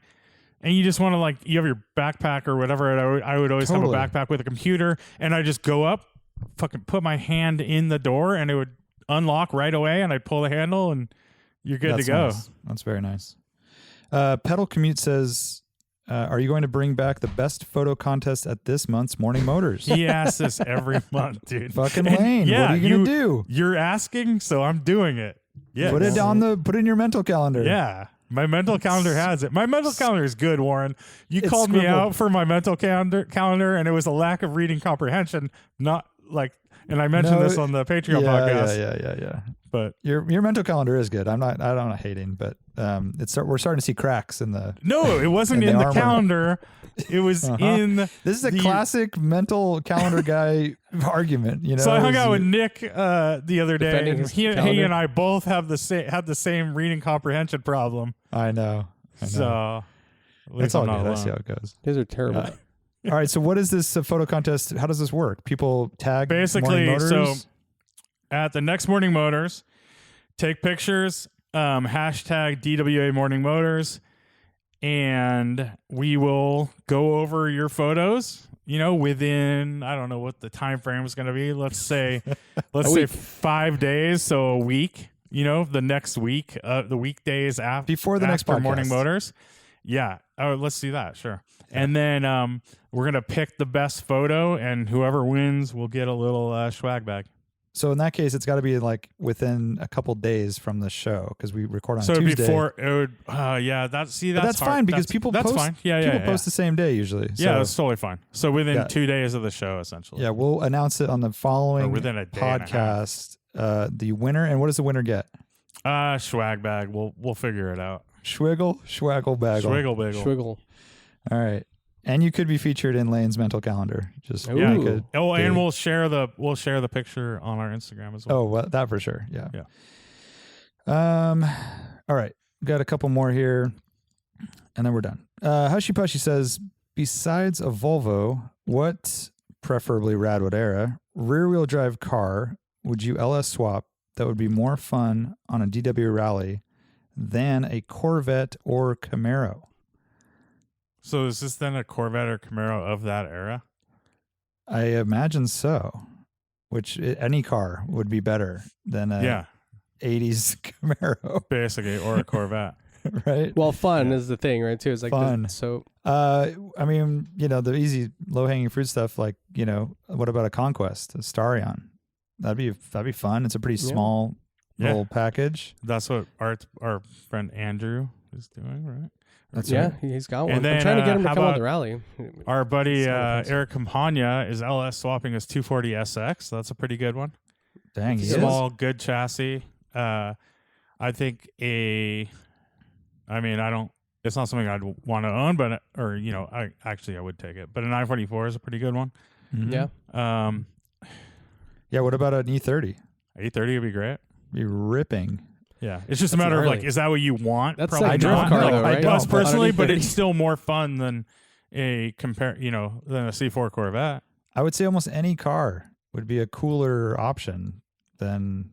and you just want to you have your backpack or whatever. I would always have a backpack with a computer, and I just go up, fucking put my hand in the door, and it would unlock right away, and I'd pull the handle, and you're good to go. Nice. That's very nice. Pedal Commute says, are you going to bring back the best photo contest at this month's Morning Motors? He asks this every month, dude. Fucking Lane. What are you going to do? You're asking, so I'm doing it. Yeah. Put it in your mental calendar. Yeah. My mental calendar has it. My mental calendar is good, Warren. You called me out for my mental calendar, and it was a lack of reading comprehension, not like, and I mentioned this on the Patreon podcast. Yeah. But your mental calendar is good. I'm not hating, but we're starting to see cracks in the. No, it wasn't in the calendar. It was in. This is a classic mental calendar guy argument. So I hung out with Nick the other day, and he and I both had the same reading comprehension problem. I know. So it's all good. I see how it goes. These are terrible. All right. So what is this photo contest? How does this work? People tag basically. Morning Motors? So at the next Morning Motors, take pictures. Hashtag DWA Morning Motors, and we will go over your photos. Within, I don't know what the time frame is going to be. Let's say 5 days, so a week. The next week, the weekdays before the next podcast. Morning Motors. Yeah. Oh, let's do that. Sure. Yeah. And then we're gonna pick the best photo, and whoever wins will get a little swag bag. So in that case, it's got to be like within a couple days from the show, because we record on Tuesday. So before it would, that's fine, because people post the same day usually. So, yeah, that's totally fine. So within 2 days of the show, essentially. Yeah, we'll announce it on the following within a day podcast. The winner, and what does the winner get? Swag bag. We'll figure it out. Swaggle bagel. Swiggle. All right. And you could be featured in Lane's mental calendar. Just and we'll share the picture on our Instagram as well. Oh, well, that for sure. Yeah. All right. Got a couple more here, and then we're done. Hushy Pushy says, besides a Volvo, what, preferably Radwood era, rear-wheel drive car would you LS swap that would be more fun on a DW rally than a Corvette or Camaro? So is this then a Corvette or Camaro of that era? I imagine so. Which any car would be better than a 80s Camaro, basically, or a Corvette, right? Well, fun is the thing, right? Too. It's like fun. I mean, the easy, low-hanging fruit stuff. Like, what about a Conquest, a Starion? That'd be fun. It's a pretty small little package. That's what our friend Andrew is doing, right? That's right. He's got one. And then, I'm trying to get him to come on the rally. Our buddy Eric Campagna is LS swapping his 240 SX. That's a pretty good one. Dang, small, good chassis. I think it's not something I'd want to own, but I would take it. But a 944 is a pretty good one. Mm-hmm. Yeah. Yeah. What about an E30? 830 would be great. Be ripping. Yeah, it's just a matter of is that what you want? That's probably like drift car, though, right? Us personally, but it's still more fun than than a C4 Corvette. I would say almost any car would be a cooler option than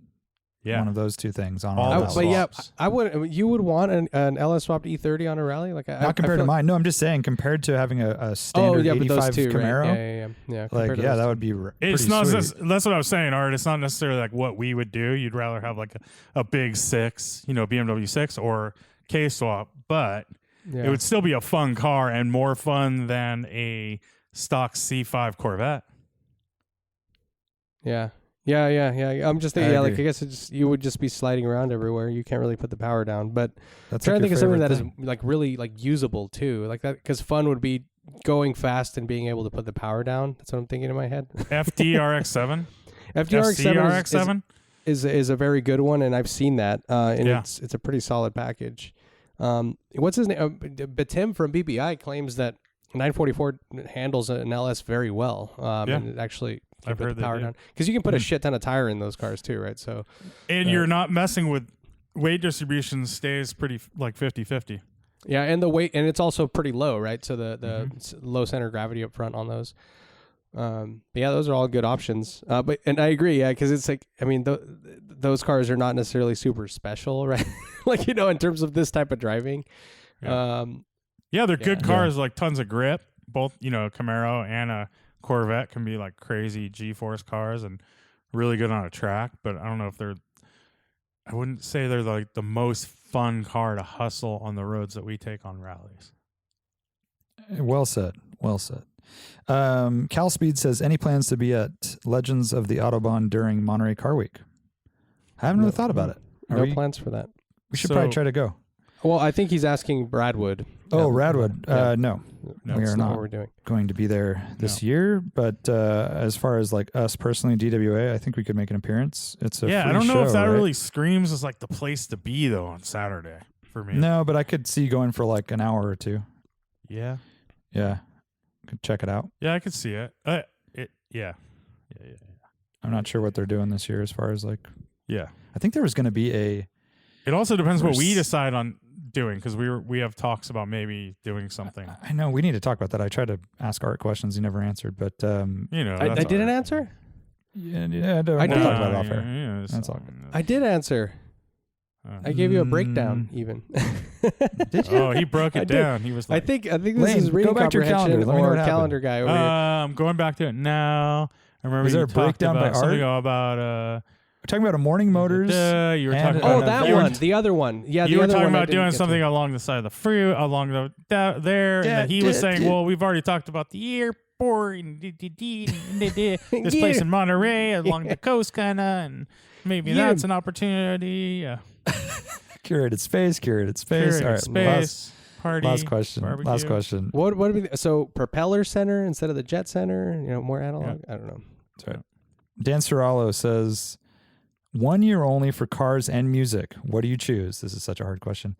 Yeah. One of those two things on All our the rally. But swaps. I would. You would want an LS swapped E30 on a rally, like Not compared to mine. No, I'm just saying compared to having a standard but 85 those two, Camaro. Right? Yeah. Like, compared to yeah, those that two. would be It's pretty not. sweet. That's what I was saying, Art. It's not necessarily like what we would do. You'd rather have like a big 6, BMW 6 or K swap, but Yeah. it would still be a fun car and more fun than a stock C5 Corvette. Yeah. I'm just thinking, I like, I agree. guess you would just be sliding around everywhere. You can't really put the power down. But That's trying to like think your of something that favorite is thing. like really like usable too, like that, because fun would be going fast and being able to put the power down. That's what I'm thinking in my head. FDRX7. FDRX7 is a very good one, and I've seen that, and Yeah. it's a pretty solid package. What's his name? But Tim from BBI claims that 944 handles an LS very well, and it actually can I've put heard the power they do. down, because you can put a shit ton of tire in those cars too, right? So And you're not messing with weight distribution, stays pretty like 50-50. yeah, and the weight, and it's also pretty low, right? So the Mm-hmm. low center of gravity up front on those. But yeah, those are all good options. And I agree, yeah, because it's like, I mean, those cars are not necessarily super special, right? Like, in terms of this type of driving. Yeah. Yeah, they're good Yeah. cars, like tons of grip. Both, a Camaro and a Corvette can be like crazy G-force cars and really good on a track. But I don't know if I wouldn't say they're like the most fun car to hustle on the roads that we take on rallies. Well said. Well said. Cal Speed says, any plans to be at Legends of the Autobahn during Monterey Car Week? I haven't really thought about it. No plans for that. We should probably So- try to go. Well, I think he's asking Bradwood. Oh, Radwood. Yeah. No, No, we That's are not not what we're doing. going to be there this year. But as far as like us personally, DWA, I think we could make an appearance. It's a Yeah, free I don't know if show, that right? really screams as like the place to be though on Saturday for me. No, but I could see going for like an hour or two. Yeah. Yeah, could check it out. Yeah, I could see it. Yeah. I'm not sure what they're doing this year as far as like. Yeah. I think there was going to be a. It also depends what we There's- decide on doing because we have talks about maybe doing something. I know we need to talk about that. I tried to ask Art questions, he never answered. But I that's didn't all right. answer? yeah, I we'll did. talk about it off air. Yeah, That's all good. I did answer. I gave you a breakdown, even. Did you? Oh, he broke I it did. down. He was I like, think this Lane, is reading go back to your comprehension calendar. Let me know or what happened. calendar guy over here. I'm going back to it now. I remember Was there you a talked breakdown by about something Art? about We're talking about a Morning Motors. you were and talking a- about Oh, that you were- one. The other one. Yeah, You the were other talking one I about didn't doing get to. something along the side of the freeway, along there, and then he was saying, "Well, we've already talked about the airport and this place in Monterey along the coast, kind of, and maybe Yeah. that's an opportunity." Yeah, Curated space. Curated All right, space party. last question. barbecue. Last question. What would be so propeller center instead of the jet center? More analog. I don't know. That's right. Dan Serralo says, 1 year only for cars and music. What do you choose? This is such a hard question.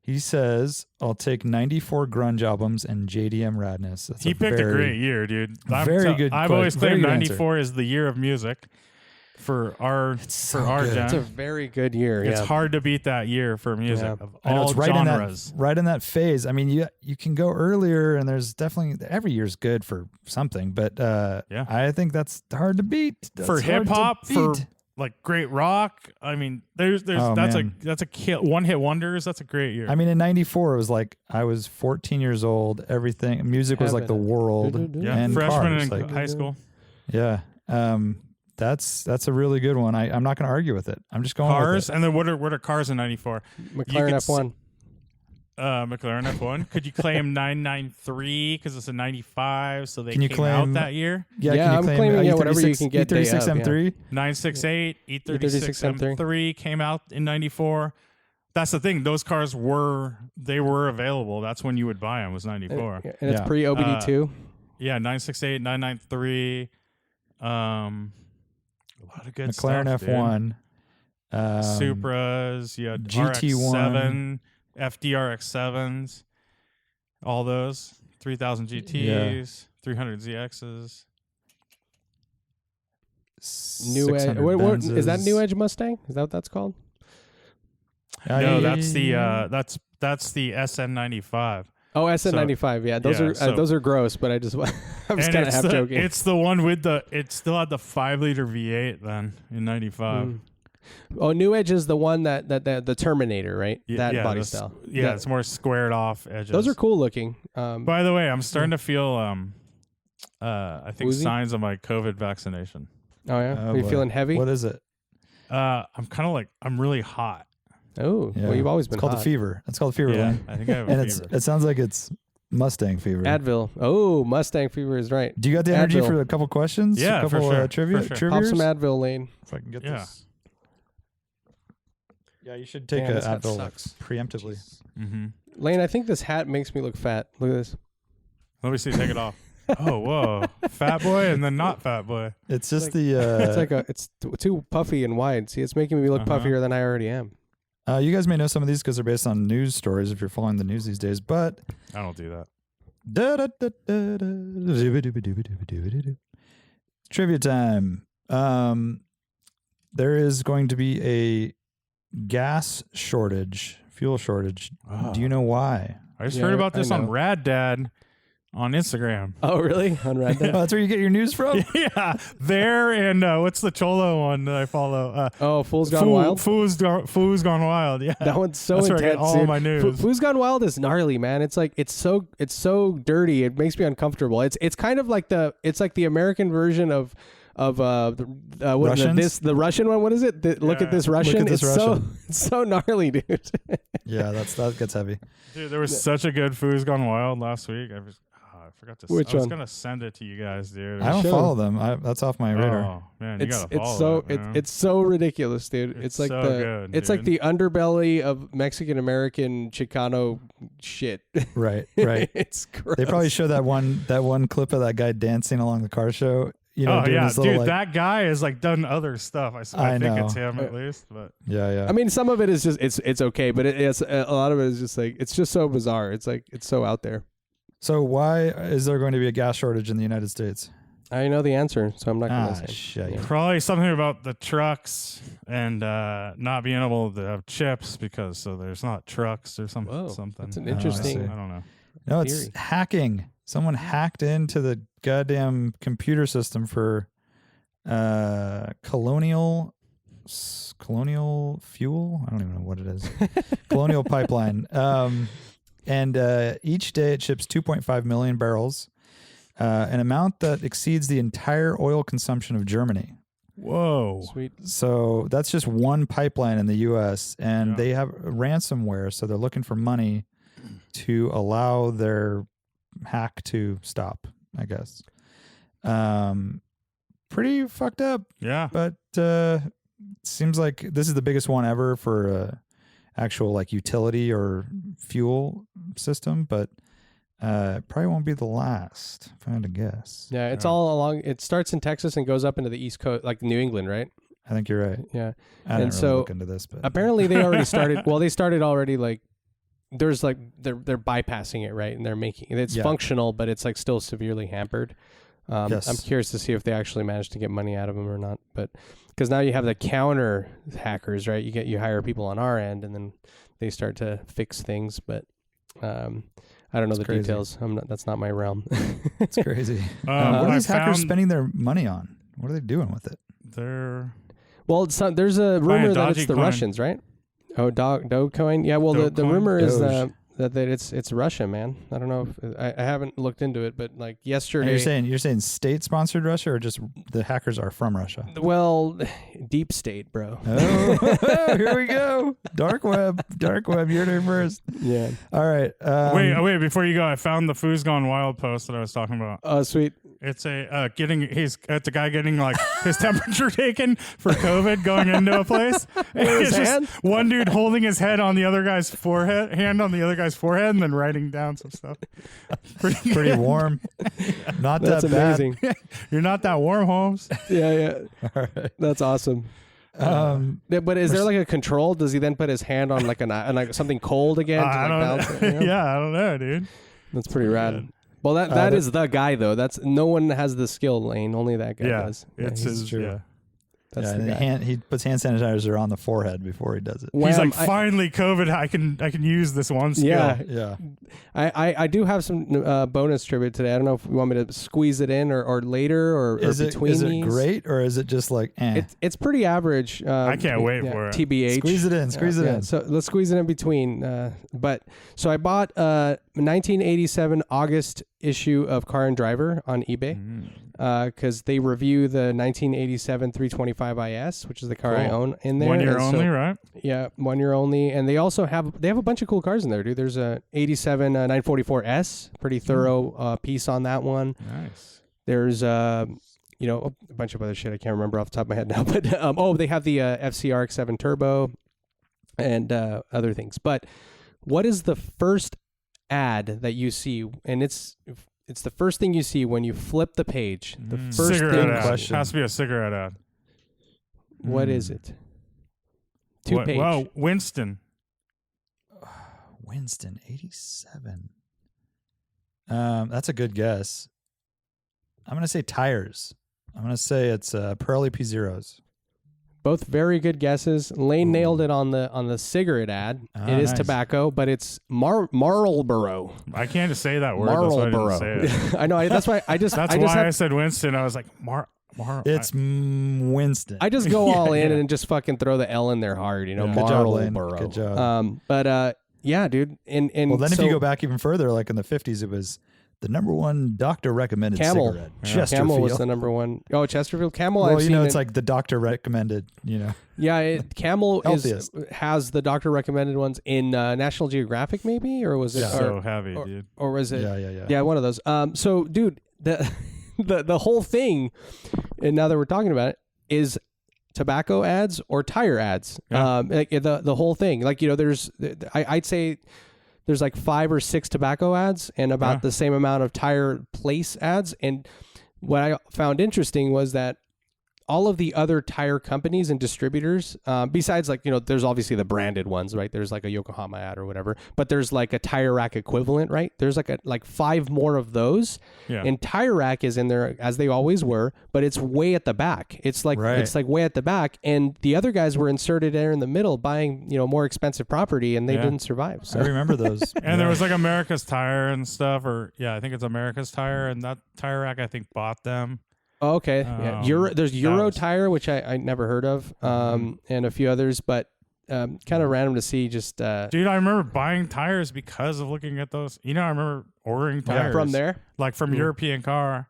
He says, I'll take 94 grunge albums and JDM Radness. That's He picked a great year, dude. Very good I've que- always very claimed good answer. 94 is the year of music for our good. gen. It's a very good year. It's yeah. hard to beat that year for music Yeah. of I know all it's right genres. in that phase. I mean, you can go earlier, and there's definitely every year's good for something, but Yeah. I think that's hard to beat. That's For hard to hip hop, for beat. like great rock. I mean, there's Oh, that's man. a kill, one hit wonders. That's a great year. I mean, in '94, it was like I was 14 years old. Everything, music was like the world. yeah, and freshman cars, in like- high school. Yeah. That's a really good one. I'm not going to argue with it. I'm just going Cars, with it. and then what are cars in '94? McLaren F1. McLaren F1. Could you claim 993 because it's a 95? So they Can you came claim- out that year. Yeah, can you I'm claim claiming, E36 whatever you can get day E36 of, yeah. M3? 968, E36 E36 M3 came out in '94. That's the thing; those cars were available. That's when you would buy them. Was '94. And it's Yeah. pre OBD2. Yeah, 968, 993. A lot of good McLaren stuff, dude. F1. Supras, you had GT1. RX7, FDRX7s, all those 3000 GTs, 300 ZXs. New Edge. 600 What is that? Benzes. New Edge Mustang? Is that what that's called? No, that's the SN95. Oh, SN95. Yeah, those yeah, are so- those are gross. But I just I'm just And kind of it's half the, joking. it's the one with it still had the 5-liter V8 then in 95. Oh, New Edge is the one that the Terminator, right? That body style. Yeah, it's more squared off edges. Those are cool looking. By the way, I'm starting to feel I think Woozy? signs of my COVID vaccination. Oh yeah, Oh, are you boy. feeling heavy? What is it? I'm kind of like I'm really hot. Oh, Yeah. well, you've always been It's called hot. a fever. It's called fever, Yeah, Lane. I think I have And a fever. it sounds like it's Mustang fever. Advil. Oh, Mustang fever is right. Do you got the energy Advil. for a couple questions? Yeah, a couple for sure, trivia. for sure. Pop Trivias? some Advil, Lane. If I can get Yeah. this. Yeah, you should take Damn, a this hat Advil sucks. preemptively. Mm-hmm. Lane, I think this hat makes me look fat. Look at this. Let me see. Take it off. Oh, whoa. Fat boy and then not fat boy. It's just It's the. like it's too puffy and wide. See, it's making me look Uh-huh. puffier than I already am. You guys may know some of these because they're based on news stories if you're following the news these days. But I don't do that. Trivia time. There is going to be a gas shortage, fuel shortage. Do you know why? I just Yeah, heard about I this on know. Rad Dad on Instagram. Oh, really? On Red Dead? That's where you get your news from? Yeah, there and what's the Cholo one that I follow? Oh, Fool's Gone Wild? Fool's Gone Wild. Yeah, That one's so That's where I get intense. all dude. my news. Fool's Gone Wild is gnarly, man. It's like it's so dirty. It makes me uncomfortable. It's kind of like the American version of what is it? Russians? The Russian one. What is it? Look at Yeah. this Russian. this it's Russian. so gnarly, dude. Yeah, that gets heavy. Dude, there was such a good Fool's Gone Wild last week. I forgot to. Which I was one? gonna send it to you guys, dude. I don't Sure. follow them. That's off my radar. Oh man, you It's gotta it's follow so it, man. it's so ridiculous, dude. It's like so the good, it's like dude. the underbelly of Mexican American Chicano shit. Right. It's gross. They probably show that one clip of that guy dancing along the car show. You know, Oh doing yeah, his little, dude, like, that guy has like done other stuff. I think know. it's him at least, but yeah. I mean, some of it is just it's okay, but it's a lot of it is just like it's just so bizarre. It's like it's so out there. So why is there going to be a gas shortage in the United States? I know the answer, so I'm not gonna say. Shit. Yeah. probably something about the trucks and not being able to have chips because so there's not trucks or something. Whoa, something. that's an Oh, I interesting. see. I don't know. No, it's theory. hacking. Someone hacked into the goddamn computer system for colonial fuel. I don't even know what it is. Colonial pipeline. And each day it ships 2.5 million barrels, an amount that exceeds the entire oil consumption of Germany. Whoa. Sweet. So that's just one pipeline in the U.S. and Yeah. they have ransomware, so they're looking for money to allow their hack to stop, I guess. Pretty fucked up, Yeah. but seems like this is the biggest one ever for actual like utility or fuel system, but it probably won't be the last, if I had to guess. Yeah, it's Yeah. all along. It starts in Texas and goes up into the East Coast, like New England, right? I think you're right. Yeah. I didn't And really so, look into this, but Apparently, they already started. Well, they started already. Like, there's like they're bypassing it, right? And they're making it's Yeah. functional, but it's like still severely hampered. Yes. I'm curious to see if they actually managed to get money out of them or not. But because now you have the counter hackers, right? You hire people on our end, and then they start to fix things. But I don't know It's the crazy. details. That's not my realm. it's crazy. What are I these hackers found spending their money on? What are they doing with it? they're Well, there's a rumor that it's the Dogecoin. Russians, right? Oh, Dogecoin. Yeah. Well, the Dogecoin? rumor is Doge. that it's Russia, man. I don't know. If, I haven't looked into it, but like And yesterday. you're saying state-sponsored Russia, or just the hackers are from Russia? Well, deep state, bro. Oh, here we go. Dark web. You're there first. Yeah. All right. wait, before you go, I found the Foos Gone Wild post that I was talking about. Oh, sweet. It's a it's a guy getting like his temperature taken for COVID going into a place. his It's just hand? one dude holding his hand on the other guy's hand on the other guy's forehead, and then writing down some stuff. Pretty warm. Not That's that bad. amazing. You're not that warm, Holmes. Yeah. All right. That's awesome. Yeah, but is there like a control? Does he then put his hand on like like something cold again? To, I like, don't balance it, you know? Yeah, I don't know, dude. That's pretty rad. good. Well, that is the guy though. That's no one has the skill, Lane. Only that guy Yeah, does. it's he's- his. true. Yeah. That's the and guy. he puts hand sanitizer on the forehead before he does it. He's like, finally, COVID. I can use this one skill. Yeah. Yeah. I do have some bonus trivia today. I don't know if you want me to squeeze it in or later or Is between it these. great or is it just like It's pretty average. I can't wait for it. TBH. Squeeze it in. Squeeze it in. So let's squeeze it in between. So I bought a 1987 August issue of Car and Driver on eBay because they review the 1987 325 IS, which is the car I own in there. 1 year And only, right? Yeah, 1 year only, and they also have a bunch of cool cars in there, dude. There's a 87 944S, pretty thorough piece on that one. Nice. There's a bunch of other shit I can't remember off the top of my head now, but they have the FCRX7 Turbo and other things. But what is the first ad that you see? And it's the first thing you see when you flip the page. The first cigarette thing. ad. Question. Has to be a cigarette ad. What is it? Two-page. Well, Winston. Winston 87. That's a good guess. I'm gonna say tires. I'm gonna say it's Pirelli P0s. Both very good guesses. Lane nailed it on the cigarette ad. It is nice. tobacco, but it's Marlboro. I can't just say that word. That's why I didn't say it. I know. That's why I just. That's why I said Winston. I was like, It's Winston. I just go all in yeah. and just fucking throw the L in there hard. You know, Yeah. Good job, Lane. Marlboro. Good job. But yeah, dude. And well, then so, if you go back even further, like in the 50s, it was the number one doctor recommended Camel. cigarette. Yeah. Chesterfield. Camel was the number one. Oh, Chesterfield. Camel. Well, I've you know, seen it's like the doctor recommended. You know. Yeah, Camel Healthiest. has the doctor recommended ones in National Geographic, maybe, or was it? Yeah. so heavy, dude. Or was it? Yeah. Yeah, one of those. So, dude, the whole thing, and now that we're talking about it, is tobacco ads or tire ads. Yeah. Like the whole thing. Like, you know, I'd say there's like 5 or 6 tobacco ads and about the same amount of tire place ads. And what I found interesting was that all of the other tire companies and distributors, besides like, you know, there's obviously the branded ones, right? There's like a Yokohama ad or whatever, but there's like a Tire Rack equivalent, right? There's like 5 more of those. Yeah. And Tire Rack is in there as they always were, but it's way at the back. It's like it's like way at the back, and the other guys were inserted there in the middle, buying, you know, more expensive property, and they didn't survive. So I remember those. And there was like America's Tire and stuff, or I think it's America's Tire, and that Tire Rack I think bought them. Oh, okay. Yeah. There's Euro Tire, which I never heard of, and a few others, but kind of random to see. Just Dude, I remember buying tires because of looking at those. You know, I remember ordering tires from there. like from European Car,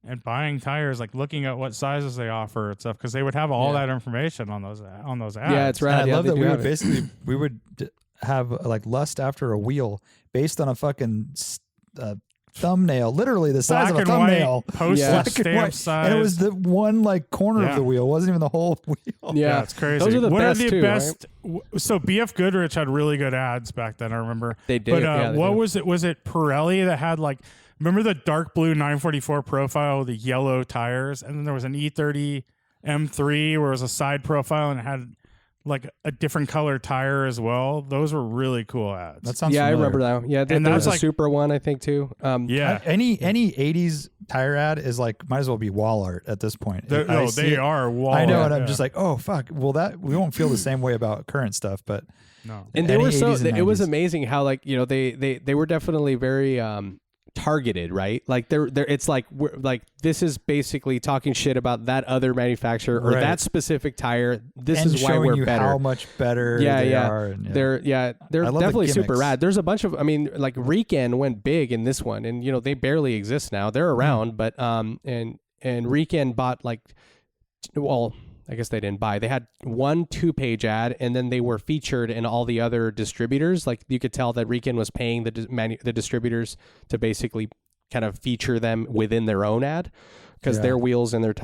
and buying tires, like looking at what sizes they offer and stuff, because they would have all that information on those ads. Yeah, it's And rad. I Yeah, love they that do we would have it. basically have like lust after a wheel based on a fucking thumbnail, literally the size Black of a and white, thumbnail. postage Black and stamp white. size. And it was the one like corner of the wheel. It wasn't even the whole wheel. Yeah, it's crazy. Those are the what best are the too, best? So BF Goodrich had really good ads back then. I remember They did. But yeah, they what did. was it? Was it Pirelli that had like? Remember the dark blue 944 profile with the yellow tires, and then there was an E30 M3 where it was a side profile and it had like a different color tire as well. Those were really cool ads. That sounds Yeah, I familiar. remember that. Yeah, And there was that's a like- super one, I think, too. yeah. Any 80s tire ad is like might as well be wall art at this point. I see They it. are. Wall I know, art, and I'm yeah. just like, oh fuck. Well, that we won't feel the same way about current stuff, but no. And they any were so 80s and it was 90s. amazing how, like, you know, they were definitely very targeted, right? Like they're it's like this is basically talking shit about that other manufacturer or Right. that specific tire. This and is why showing we're you better. how much better Yeah, they yeah. are. And, They're I love the definitely super gimmicks. rad. There's a bunch of, I mean, like Riken went big in this one, and you know they barely exist now. They're around, but and Riken bought like, well, I guess they didn't buy. They had 1 2-page ad, and then they were featured in all the other distributors. Like you could tell that Riken was paying the distributors to basically kind of feature them within their own ad because their wheels and their